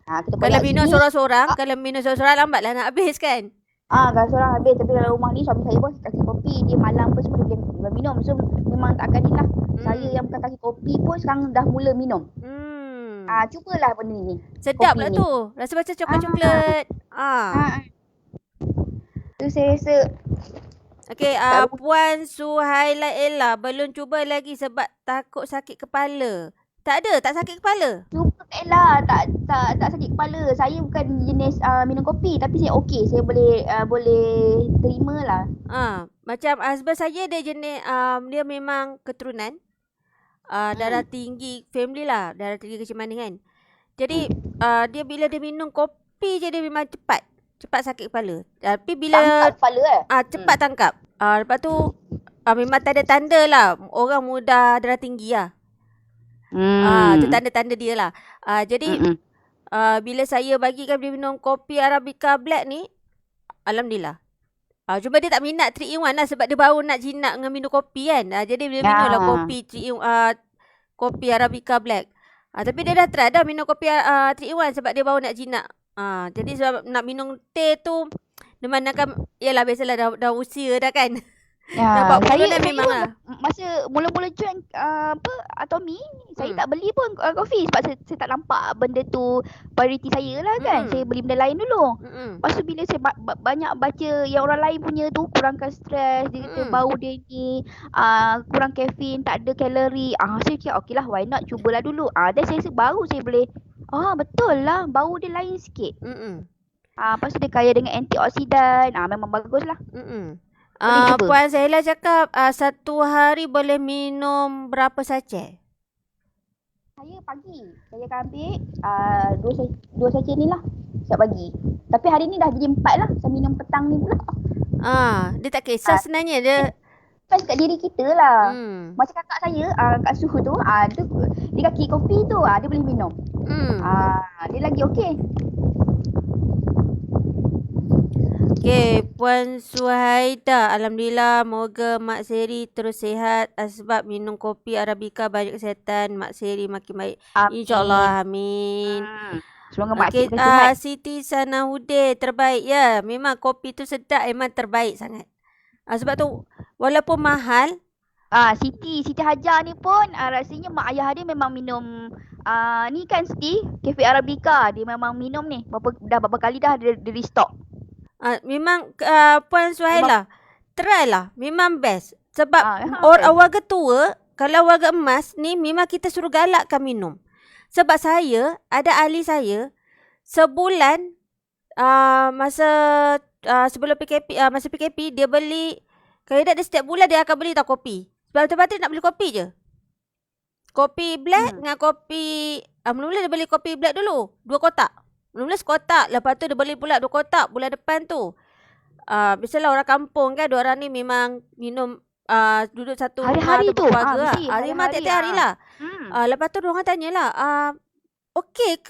Speaker 3: Kita
Speaker 2: Kalau minum seorang-seorang lambatlah nak habis kan.
Speaker 3: Kalau seorang habis. Tapi dalam rumah ni suami saya pun kasih kopi. Dia malam pun semua dia boleh minum. So memang tak akan ni lah. Saya yang bukan kasih kopi pun sekarang dah mula minum. Cubalah benda ni.
Speaker 2: Sedap
Speaker 3: kopi
Speaker 2: lah
Speaker 3: ni.
Speaker 2: tu. Rasa macam coklat-coklat.
Speaker 3: Tu saya rasa.
Speaker 2: Okey, Puan Suhaila Ella belum cuba lagi sebab takut sakit kepala. Tak sakit kepala.
Speaker 3: Cuba lah, tak sakit kepala. Saya bukan jenis minum kopi tapi saya okey. Saya boleh terima lah.
Speaker 2: Macam husband saya dia jenis dia memang keturunan darah tinggi family lah, darah tinggi kecil manis kan. Jadi dia bila dia minum kopi je dia memang cepat sakit kepala. Tapi bila
Speaker 3: tangkap kepala
Speaker 2: cepat tangkap. Lepas tu memang tanda-tanda lah orang muda darah tinggi lah. Tu tanda-tanda dia lah. Jadi bila saya bagikan dia minum kopi Arabica Black ni, alhamdulillah. Cuma dia tak minat 3-in-1 lah sebab dia baru nak jinak dengan minum kopi kan. Jadi dia minum lah kopi Arabica Black. Tapi dia dah try dah minum kopi 3-in-1 sebab dia baru nak jinak. Jadi sebab nak minum teh tu, dia manakan, yalah biasalah dah usia dah kan. Nampak
Speaker 3: saya
Speaker 2: memang lah.
Speaker 3: Masa mula-mula join Atomy, saya tak beli pun kopi sebab saya tak nampak benda tu priority saya lah kan. Saya beli benda lain dulu. Lepas tu bila saya banyak baca yang orang lain punya tu, kurangkan stres, dia kata bau dia ni kurang kafein, tak ada kalori. Saya cakap okey lah, why not, cubalah dulu. Dan saya rasa baru saya boleh betul lah, bau dia lain sikit. Lepas tu dia kaya dengan antioksidan. Memang bagus lah.
Speaker 2: Puan Zahila cakap satu hari boleh minum berapa sachet?
Speaker 3: Saya pagi saya akan ambil 2 sachet ni lah. Siap pagi. Tapi hari ni dah jadi 4 lah. Saya minum petang ni pula.
Speaker 2: Dia tak kisah sebenarnya dia.
Speaker 3: Fast kat diri kita lah.
Speaker 2: Hmm.
Speaker 3: Macam kakak saya, Kak Suhu tu, dia di kaki kopi tu, dia boleh minum. Dia lagi okey.
Speaker 2: Okey, Puan Suhaida, alhamdulillah moga Mak Seri terus sihat sebab minum kopi Arabica banyak kesihatan. Mak Seri makin baik. InsyaAllah, amin.
Speaker 3: Semoga Mak Seri sihat.
Speaker 2: Siti Sanahuddin, terbaik ya. Memang kopi tu sedap, memang terbaik sangat. Sebab tu walaupun mahal.
Speaker 3: Siti Hajar ni pun rasanya mak ayah dia memang minum ni kan Siti, Cafe Arabica. Dia memang minum ni. Berapa kali dah dia restock.
Speaker 2: Memang Puan Suhaila, try lah. Memang best. Sebab orang warga tua, kalau warga emas ni memang kita suruh galakkan minum. Sebab saya, ada ahli saya, sebulan masa sebelum PKP, masa PKP, dia beli, kalau dia setiap bulan dia akan beli tau kopi. Sebab betul-betul nak beli kopi je. Kopi black dengan kopi, mula-mula dia beli kopi black dulu, 2 kotak. Mula-mula sekotak, lepas tu dia beli pula 2 kotak bulan depan tu. Biasalah orang kampung kan, diorang ni memang minum duduk satu
Speaker 3: hari-hari tu.
Speaker 2: Memang tiap-tiap hari lah. Lepas tu diorang tanyalah, okey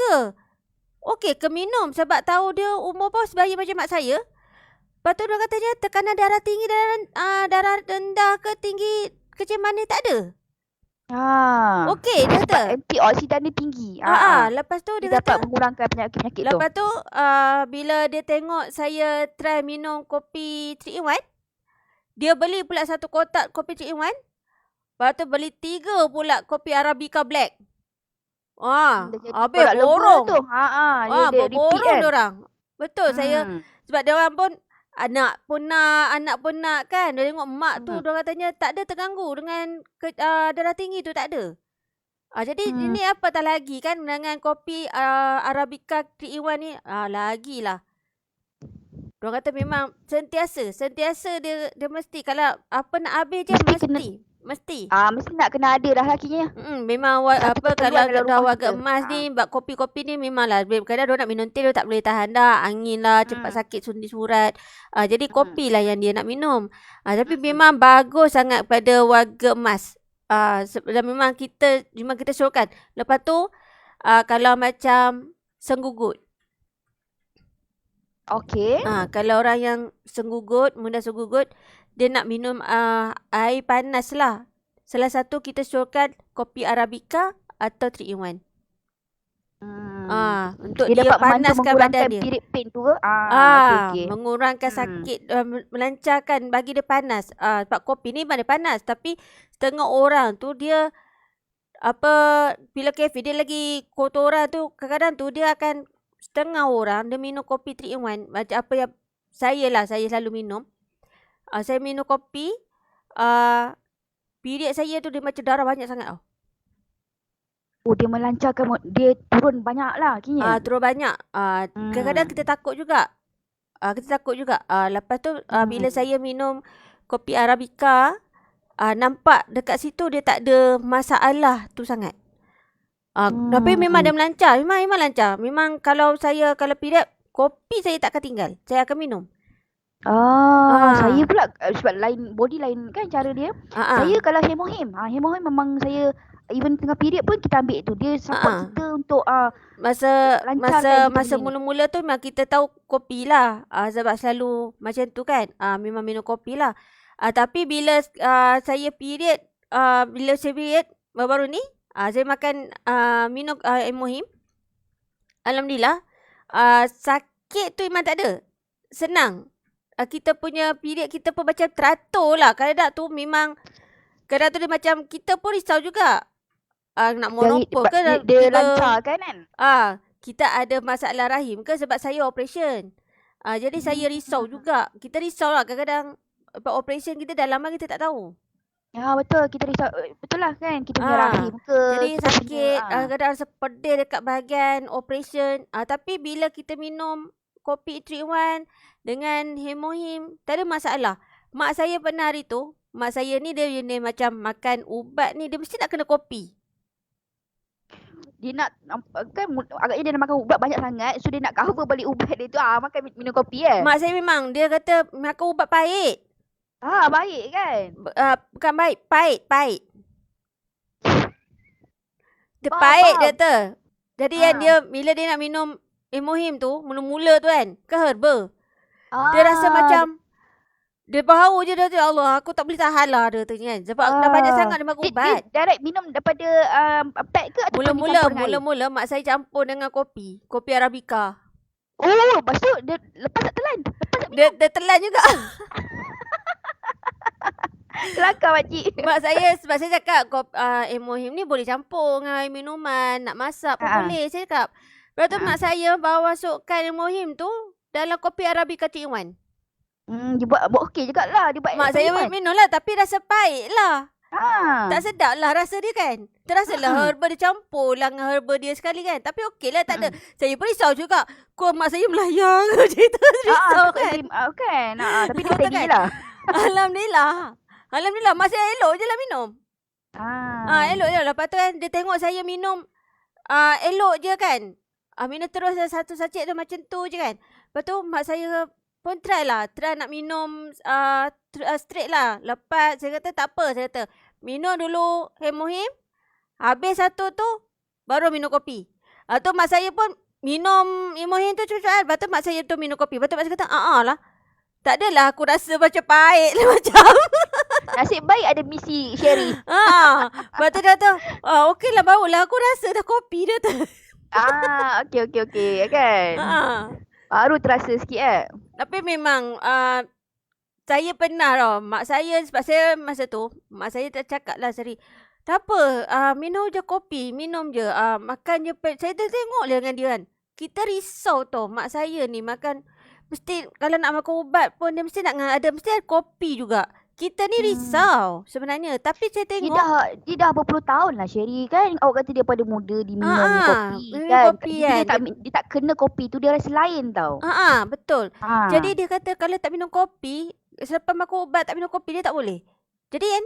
Speaker 2: ke minum? Sebab tahu dia umur pun sebaya macam mak saya. Lepas tu diorang katanya tekanan darah tinggi, darah rendah ke tinggi, macam mana tak ada. Okey dia kata.
Speaker 3: Antioksidan dia tinggi.
Speaker 2: Lepas tu dia
Speaker 3: dapat
Speaker 2: kata
Speaker 3: mengurangkan penyakit-penyakit tu.
Speaker 2: Lepas tu bila dia tengok saya try minum kopi 3 in 1, dia beli pula 1 kotak kopi 3 in 1. Lepas tu beli 3 pula kopi Arabica black. Habis borong. Borong diorang. Betul saya. Sebab diorang pun anak pun nak kan. Dia tengok mak tu, diorang katanya tak ada terganggu dengan darah tinggi tu, tak ada. Jadi ini apatah lagi kan dengan kopi Arabica 3 in 1 ni, lagilah. Diorang kata memang sentiasa dia mesti, kalau apa nak habis je mesti.
Speaker 3: Mesti nak kena ada dah lakinya.
Speaker 2: Memang kalau dah warga emas ni, bab kopi-kopi ni memanglah. Kadang dia nak minum teh, dia tak boleh tahan dah. Angin lah, cepat sakit surat. Jadi kopi lah yang dia nak minum. Tapi memang bagus sangat pada warga emas. Dan memang kita suruhkan. Lepas tu, kalau macam senggugut.
Speaker 3: Okey.
Speaker 2: Kalau orang yang mudah senggugut, dia nak minum air panas lah. Salah satu kita suruhkan kopi Arabica atau 3 in 1. Untuk dia panaskan badan dia.
Speaker 3: Period pain tu.
Speaker 2: Mengurangkan sakit, melancarkan, bagi dia panas. Sebab kopi ni memang dia panas, tapi setengah orang tu dia bila kafe dia lagi kotoran tu, kadang-kadang tu dia akan, setengah orang dia minum kopi 3 in 1. Macam apa yang saya selalu minum. Saya minum kopi, period saya tu dia macam darah banyak sangat tau.
Speaker 3: Dia melancarkan, dia turun banyak lah akhirnya.
Speaker 2: Turun banyak. Kadang-kadang kita takut juga. Lepas tu bila saya minum kopi Arabica, nampak dekat situ dia tak ada masalah tu sangat. Tapi memang dia melancar. Memang lancar. Memang kalau period, kopi saya tak akan tinggal. Saya akan minum.
Speaker 3: Saya pula sebab lain body lain kan cara dia. Saya kalau hemohim memang saya even tengah period pun kita ambil tu. Dia support kita untuk
Speaker 2: masa mula-mula tu memang kita tahu kopi lah. Sebab selalu macam tu kan. Memang minum kopi lah. Tapi bila saya period, baru-baru ni, saya makan minum hemohim. Alhamdulillah. Sakit tu memang tak ada. Senang. Kita punya period kita pun macam teratur lah. Kadang tu dia macam kita pun risau juga. Nak monopol ke?
Speaker 3: Dia lancar kan?
Speaker 2: Kita ada masalah rahim ke sebab saya operation. Jadi saya risau juga. Kita risau lah kadang-kadang. Operation kita dalam lah kita tak tahu.
Speaker 3: Betul. Kita risau. Betul lah kan? Kita punya rahim ke?
Speaker 2: Jadi sakit. Kadang-kadang rasa pedih dekat bahagian operation. Tapi bila kita minum kopi 3 in 1 dengan hemohim, tak ada masalah. Mak saya pernah hari tu, mak saya ni dia macam makan ubat ni, dia mesti nak kena kopi.
Speaker 3: dia nak kan agaknya dia nak makan ubat banyak sangat, so dia nak cover balik ubat dia tu, makan minum kopi
Speaker 2: Mak saya memang dia kata makan ubat pahit.
Speaker 3: Baik kan.
Speaker 2: Bukan baik, pahit. Dia
Speaker 3: Faham,
Speaker 2: pahit
Speaker 3: faham.
Speaker 2: dia tu. Jadi kan dia bila dia nak minum Emohim tu, mula-mula tu kan, herba. Dia rasa macam dia bau je dia tu, ya Allah, aku tak boleh tahan lah dia tu kan. Sebab dah banyak sangat dia makan ubat.
Speaker 3: Dia direct minum daripada pack ke atau
Speaker 2: Mula-mula mak saya campur dengan kopi Arabica.
Speaker 3: Lepas tu dia lepas tak telan.
Speaker 2: Dia telan juga.
Speaker 3: Kelakar makcik.
Speaker 2: Mak saya sebab saya cakap Emohim ni boleh campur dengan air minuman, nak masak pun boleh. Saya cakap. Lepas tu mak saya bawa masukkan Emohim tu dalam kopi Arabica Cik Iwan.
Speaker 3: Dia buat okey jugalah. Dia buat
Speaker 2: Mak saya minum lah tapi rasa pahit lah. Tak sedap lah rasa dia kan. Terasa lah herba dia campur lah dengan herba dia sekali kan. Tapi okey lah, tak ada. Saya pun risau juga. Kau mak saya melayang. Cerita risau kan.
Speaker 3: Kan. Tapi dia steady lah.
Speaker 2: Alhamdulillah mak saya elok je lah minum. Elok je. Lepas tu kan dia tengok saya minum elok je kan. Minum terus satu sachet tu macam tu je kan. Lepas tu mak saya pun try nak minum straight lah. Lepas saya kata tak apa, saya kata minum dulu Emohim, habis satu tu baru minum kopi. Tu mak saya pun minum Emohim tu cukup. Lepas tu mak saya tu minum kopi. Lepas tu mak saya kata lah, tak adalah aku rasa macam pahit lah macam.
Speaker 3: Nasib baik ada misi Sherry.
Speaker 2: Lepas tu dia kata okey lah, barulah aku rasa dah kopi dia tu.
Speaker 3: Okey kan. Baru terasa sikit
Speaker 2: Tapi memang saya pernah tau. Mak saya sebab saya masa tu mak saya tak cakap lah Seri. Tak apa, minum je kopi, minum je. Makan je. Saya tengok je dengan dia kan. Kita risau tau. Mak saya ni makan mesti kalau nak makan ubat pun dia mesti nak ada kopi juga. Kita ni risau sebenarnya. Tapi saya tengok
Speaker 3: dia dah berpuluh tahun lah Sherry kan. Awak kata dia pada muda dia minum kopi kan.
Speaker 2: Kopi kan.
Speaker 3: Dia tak kena kopi tu, dia rasa lain tau.
Speaker 2: Betul. Jadi dia kata kalau tak minum kopi, selepas makan ubat tak minum kopi, dia tak boleh. Jadi kan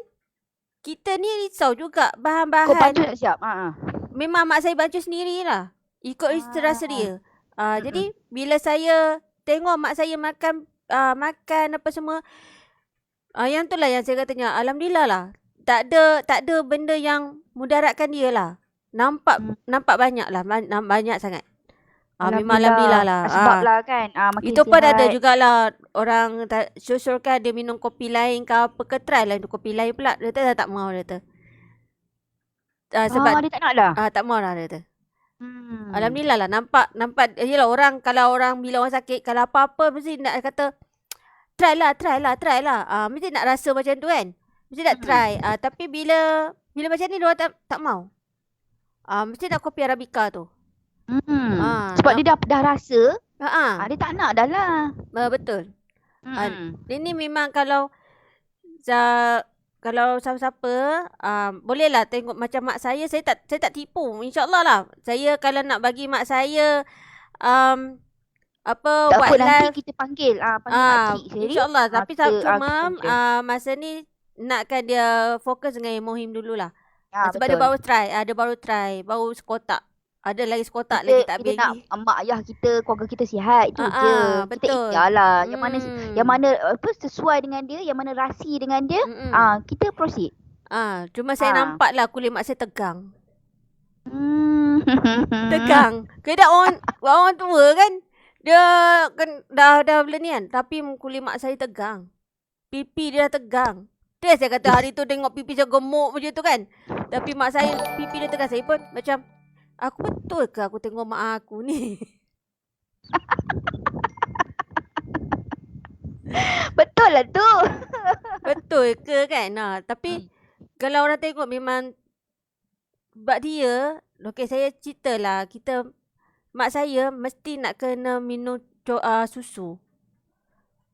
Speaker 2: kita ni risau juga bahan-bahan.
Speaker 3: Kau bantu nak siap.
Speaker 2: Memang mak saya bantu sendirilah. Ikut rasa dia. Jadi bila saya tengok mak saya makan apa semua, yang tu lah yang saya katanya alhamdulillah lah. Tak ada benda yang mudaratkan dia lah. Nampak banyak lah. Banyak sangat. Memang alhamdulillah lah.
Speaker 3: Sebab lah kan.
Speaker 2: Itu pun ada jugalah orang syorkan dia minum kopi lain ke apa ke, try lah kopi lain pula. Dia kata tak mau dia kata. Sebab
Speaker 3: dia tak nak dah.
Speaker 2: Tak mau lah dia kata. Alhamdulillah lah nampak yelah orang, kalau orang bila orang sakit kalau apa-apa mesti nak kata try lah. Mesti nak rasa macam tu kan. Mesti nak try. Tapi bila macam ni dia tak mau. Mesti nak kopi Arabica tu.
Speaker 3: Sebab dia dah rasa. Dia tak nak dah lah.
Speaker 2: Betul. Ini memang kalau siapa-siapa bolehlah tengok macam mak saya tak tipu. InsyaAllah lah. Saya kalau nak bagi mak saya
Speaker 3: tak apa, nanti kita panggil
Speaker 2: makcik Sherry. InsyaAllah. Tapi cuma masa ni nakkan dia fokus dengan Emohim dululah. Sebab betul. Dia baru try. Baru sekotak. Ada lagi sekotak lagi tak habis lagi.
Speaker 3: Nak mak ayah kita, keluarga kita sihat itu je.
Speaker 2: Betul.
Speaker 3: Kita ikhtiarlah. Yang mana sesuai dengan dia, yang mana rasi dengan dia, kita proceed.
Speaker 2: Cuma saya nampak lah kulit mak saya tegang. Tegang. Kena orang tua kan. Dia kan dah bila ni kan. Tapi kulit mak saya tegang. Pipi dia dah tegang. Dia saya kata hari tu tengok pipi saya gemuk macam tu kan. Tapi mak saya pipi dia tegang. Saya pun macam, aku betul ke aku tengok mak aku ni?
Speaker 3: Betul lah tu.
Speaker 2: Betul ke kan? Tapi kalau orang tengok memang sebab dia, okey saya ceritalah, mak saya mesti nak kena minum susu.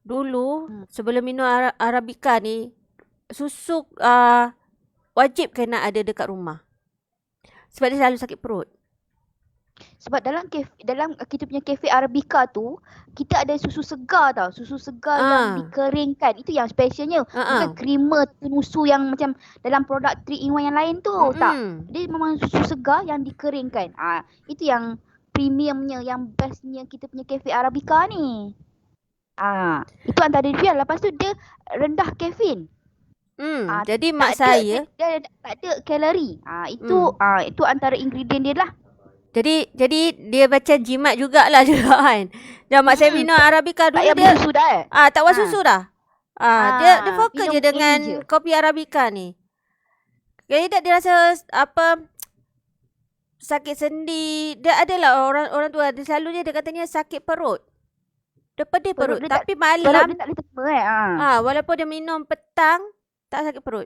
Speaker 2: Dulu sebelum minum Arabica ni, susu wajib kena ada dekat rumah. Sebab dia selalu sakit perut.
Speaker 3: Sebab dalam kita punya kafe Arabica tu, kita ada susu segar tau. Susu segar yang dikeringkan. Itu yang specialnya. Bukan creamer penusu yang macam dalam produk 3-in-1 yang lain tu. Tak. Dia memang susu segar yang dikeringkan. Itu yang premiumnya, yang bestnya kita punya kafe Arabica ni. Itu antara dia. Lepas tu dia rendah kafein.
Speaker 2: Jadi mak saya
Speaker 3: dia tak ada kalori. Itu antara ingredient dia lah.
Speaker 2: Jadi dia macam jimat jugalah juga kan. Dan mak saya minum Arabica dulu
Speaker 3: tak
Speaker 2: dia
Speaker 3: susu dah.
Speaker 2: tak buat susu dah. Dia fokus je dengan kopi Arabica ni. Jadi tak dia rasa sakit sendi. Dia adalah orang tua dia selalu dia katanya sakit perut. Dia pedih perut tapi malam
Speaker 3: dia tak boleh terima
Speaker 2: walaupun dia minum petang tak sakit perut.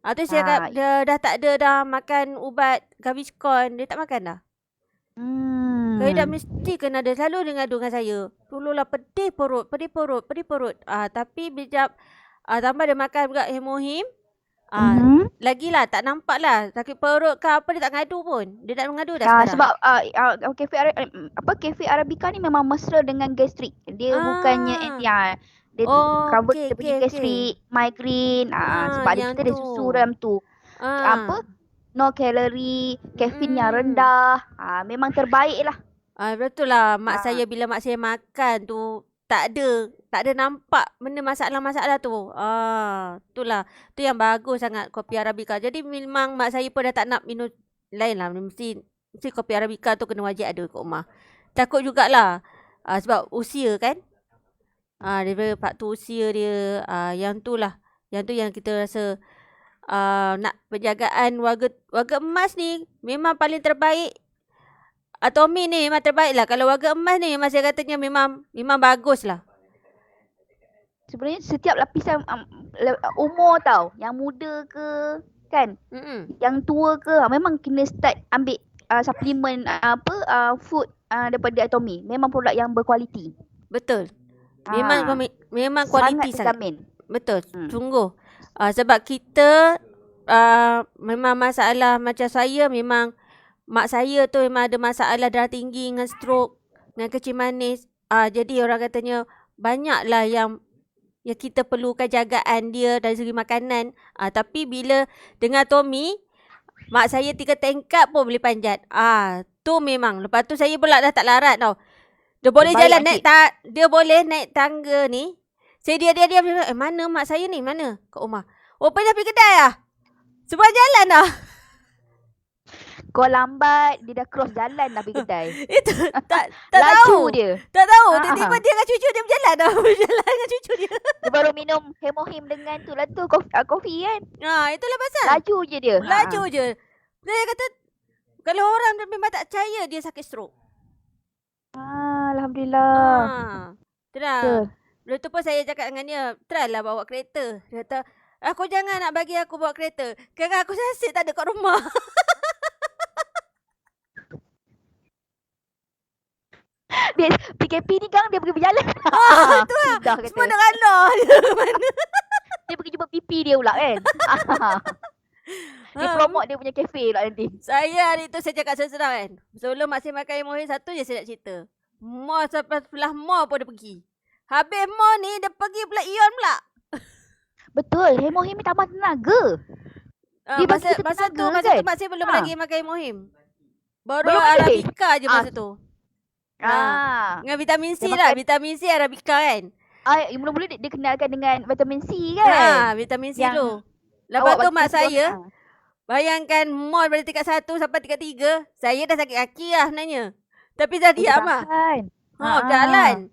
Speaker 2: Tu saya cakap dia dah tak ada dah makan ubat Gaviscon, dia tak makan dah. Saya dah mesti kena ada selalu dia ngadu dengan saya. Dululah pedih perut. Tapi bijak tambah dia makan juga hemohim. Lagilah tak nampak lah sakit perut ke apa dia tak ngadu pun. Dia tak mengadu dah sekarang.
Speaker 3: Sebab kafe Arabica ni memang mesra dengan gastrik. Dia bukannya dia cover dia punya gastrik, migraine. Sebab kita ada susu dalam tu. No calorie, kafein yang rendah. Memang terbaik lah.
Speaker 2: Betul lah. Mak saya bila mak saya makan tu tak ada nampak benda masalah-masalah tu. Itulah. Tu yang bagus sangat kopi Arabica. Jadi memang mak saya pun dah tak nak minum lain lah. Mesti kopi Arabica tu kena wajib ada kat rumah. Takut jugalah. Sebab usia kan. Daripada faktor usia dia. Yang tu lah. Yang tu yang kita rasa nak penjagaan warga emas ni memang paling terbaik. Tommy ni memang terbaik lah. Kalau warga emas ni memang saya katanya memang bagus lah.
Speaker 3: Sebenarnya setiap lapisan umur tau. Yang muda ke kan. Yang tua ke memang kena start ambil suplemen food daripada Tommy. Memang produk yang berkualiti.
Speaker 2: Betul. Memang kualiti sangat. Betul. Sungguh. Sebab kita memang masalah macam saya memang mak saya tu memang ada masalah darah tinggi dengan stroke, dengan kecil manis. Jadi orang katanya banyaklah yang kita perlukan jagaan dia dari segi makanan. Tapi bila dengan Tommy, mak saya 3 tingkat pun boleh panjat. Tu memang. Lepas tu saya pula dah tak larat tau. Dia boleh jalan dia boleh naik tangga ni. Saya dia mana mak saya ni? Mana? Kat rumah. Pergi dah pergi kedai lah. Sebab jalan dah.
Speaker 3: Kau lambat, dia dah cross jalan dah pergi kedai.
Speaker 2: Itu tak
Speaker 3: laju
Speaker 2: tahu.
Speaker 3: Dia.
Speaker 2: Tak tahu. Tiba-tiba dia dengan cucu dia berjalan dah. Berjalan dengan cucu dia.
Speaker 3: Dia baru minum hemohim dengan tu lah tu kopi kan.
Speaker 2: Itulah pasal.
Speaker 3: Laju je dia.
Speaker 2: Laju je. Dia kata kalau orang memang tak percaya dia sakit stroke.
Speaker 3: Alhamdulillah.
Speaker 2: Itulah. Lepas tu pun saya cakap dengan dia, try lah bawa kereta. Dia kata, aku jangan nak bagi aku bawa kereta. Kerana aku asyik tak ada kat rumah.
Speaker 3: Dia PKP ni kan dia pergi berjalan.
Speaker 2: Tu lah. Semua nak kalah.
Speaker 3: Dia pergi jumpa pipi dia pula kan. Dia promote dia punya kafe pula nanti.
Speaker 2: Saya hari tu saya cakap serang kan. Sebelum mak saya makan Mohim satu je saya nak cerita. Mall sampai sebelah mall pun dia pergi. Habis mall ni dia pergi pula Ion pula.
Speaker 3: Betul. Hemohim ni tambah tenaga.
Speaker 2: Masa tu mak saya belum lagi makan Mohim. Baru Arabica je masa tu. Dengan vitamin C lah. Vitamin C Arabica kan.
Speaker 3: Mula-mula dia kenalkan dengan vitamin C kan.
Speaker 2: Vitamin C tu. Lepas tu mak saya bayangkan mall dari tingkat 1 sampai tingkat 3. Saya dah sakit kaki lah sebenarnya. Tapi dah diam lah. Berjalan.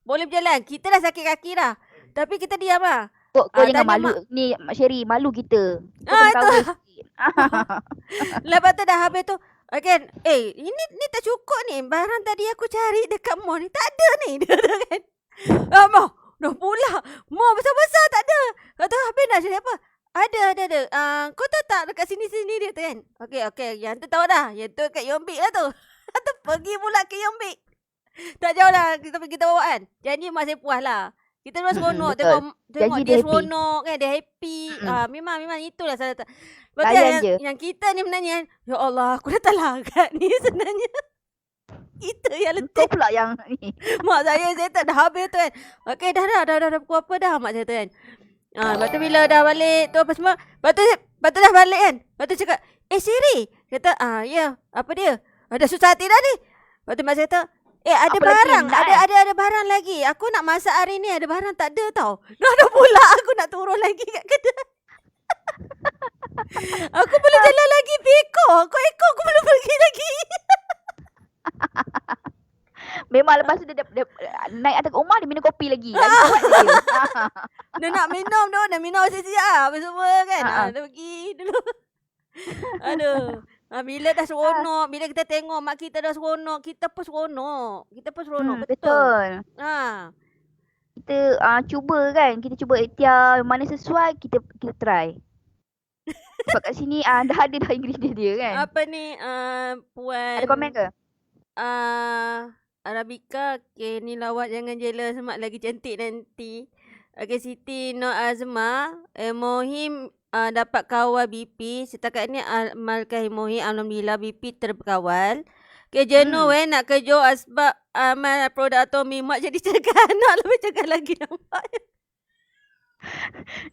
Speaker 2: Boleh berjalan. Kita dah sakit kaki dah. Tapi kita diam lah.
Speaker 3: Kau jangan malu. Ni Mak Sherry malu kita.
Speaker 2: Itu. Lepas tu dah habis tu. Kan. Ini tak cukup ni. Barang tadi aku cari dekat mall ni. Tak ada ni. Dia kata kan. Mah. Dah pula. Mall besar-besar tak ada. Kata habis nak cari apa? Ada. Kau tahu tak dekat sini-sini dia tu kan? Okey. Yang tu tahu dah. Yang tu kat Yombik lah tu. Tu pergi pula ke Yombik. Tak jauh lah kita bawa kan. Janji mak saya puas lah. Kita memang seronok
Speaker 3: betul.
Speaker 2: tengok
Speaker 3: Janji
Speaker 2: dia
Speaker 3: dia happy.
Speaker 2: seronok kan, dia happy.
Speaker 3: Mm-mm.
Speaker 2: Memang itulah salah satu. Lepas tu
Speaker 3: Layan je.
Speaker 2: yang kita ni sebenarnya, ya Allah, aku dah tak larat ni sebenarnya. Kita yang
Speaker 3: Kau
Speaker 2: letih.
Speaker 3: pula yang ni.
Speaker 2: Mak saya tak dah habis tu kan. Okey, dah pukul apa dah mak saya tu kan. Lepas tu bila dah balik tu apa semua, lepas tu dah balik kan. Lepas tu cakap, Siri. Kata, ya, apa dia? Dah susah hati dah ni. Lepas tu mak saya kata, ada
Speaker 3: Apa
Speaker 2: barang,
Speaker 3: lagi nak,
Speaker 2: ada barang lagi. Aku nak masak hari ni, ada barang tak ada tau. Dah ada pula aku nak turun lagi kat kedai. Aku boleh jalan lagi ekor aku belum pergi lagi.
Speaker 3: Memang lepas tu dia naik atas rumah dia minum kopi lagi. Lagi kuat je dia.
Speaker 2: Dia nak minum tu, nak minum siap-siap apa semua kan. Dia pergi dulu. Aduh. Bila dah seronok, bila kita tengok mak kita dah seronok, kita pun seronok. Betul.
Speaker 3: Betul. Kita cuba kan, kita cuba ikhtiar mana sesuai kita try. Sebab kat sini dah ada dah ingredient dia kan.
Speaker 2: Apa ni puan
Speaker 3: Ada komen ke?
Speaker 2: Arabica, okay, ni lawak jangan jealous mak lagi cantik nanti. Okay, Siti Nur Azma, Mohim dapat kawal BP. Setakat ni amalkan Mohim, alhamdulillah BP terkawal. Okay, jenuh nak kerja sebab amal produk Atomi. Mak jadi cakap anak lebih cakap lagi nampak.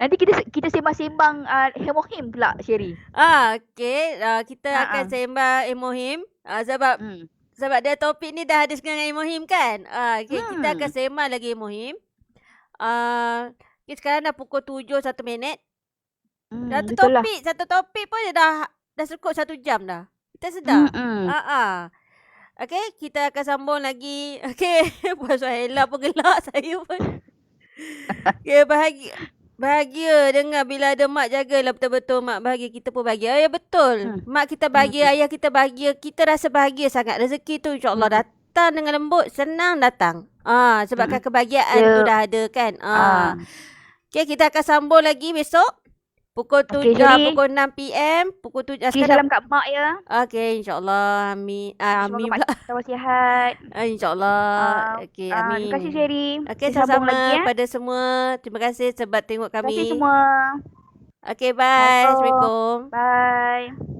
Speaker 3: Nanti kita sembang-sembang Hemohim pula, Sherry.
Speaker 2: Okay, kita akan sembang Mohim sebab dia topik ni dah ada dengan Mohim kan. Okay, kita akan sembang lagi Mohim. Okay, sekarang dah pukul 7 1 minit. Satu topik pun dah cukup 1 jam dah. Kita sedar. Okay, kita akan sambung lagi. Okay, Puan Suhaila pun gelak, saya pun. Okay, bahagia dengar bila ada mak jagalah betul-betul mak bahagia, kita pun bahagia. Ya betul. Mak kita bahagia, ayah kita bahagia, kita rasa bahagia sangat. Rezeki tu insya-Allah datang dengan lembut, senang datang. Sebabkan kebahagiaan tu dah ada kan. Okay, kita akan sambung lagi besok. Pukul 7, pukul 6 PM, pukul 7.
Speaker 3: Salam kat mak ya.
Speaker 2: Okay, insya-Allah. Amin. Amin.
Speaker 3: Semoga mak kita sihat.
Speaker 2: InsyaAllah. Okay, amin.
Speaker 3: Terima kasih Sherry.
Speaker 2: Okay, sama-sama pada semua. Terima kasih sebab tengok kami.
Speaker 3: Terima kasih semua.
Speaker 2: Okay, bye. Assalamualaikum.
Speaker 3: Bye.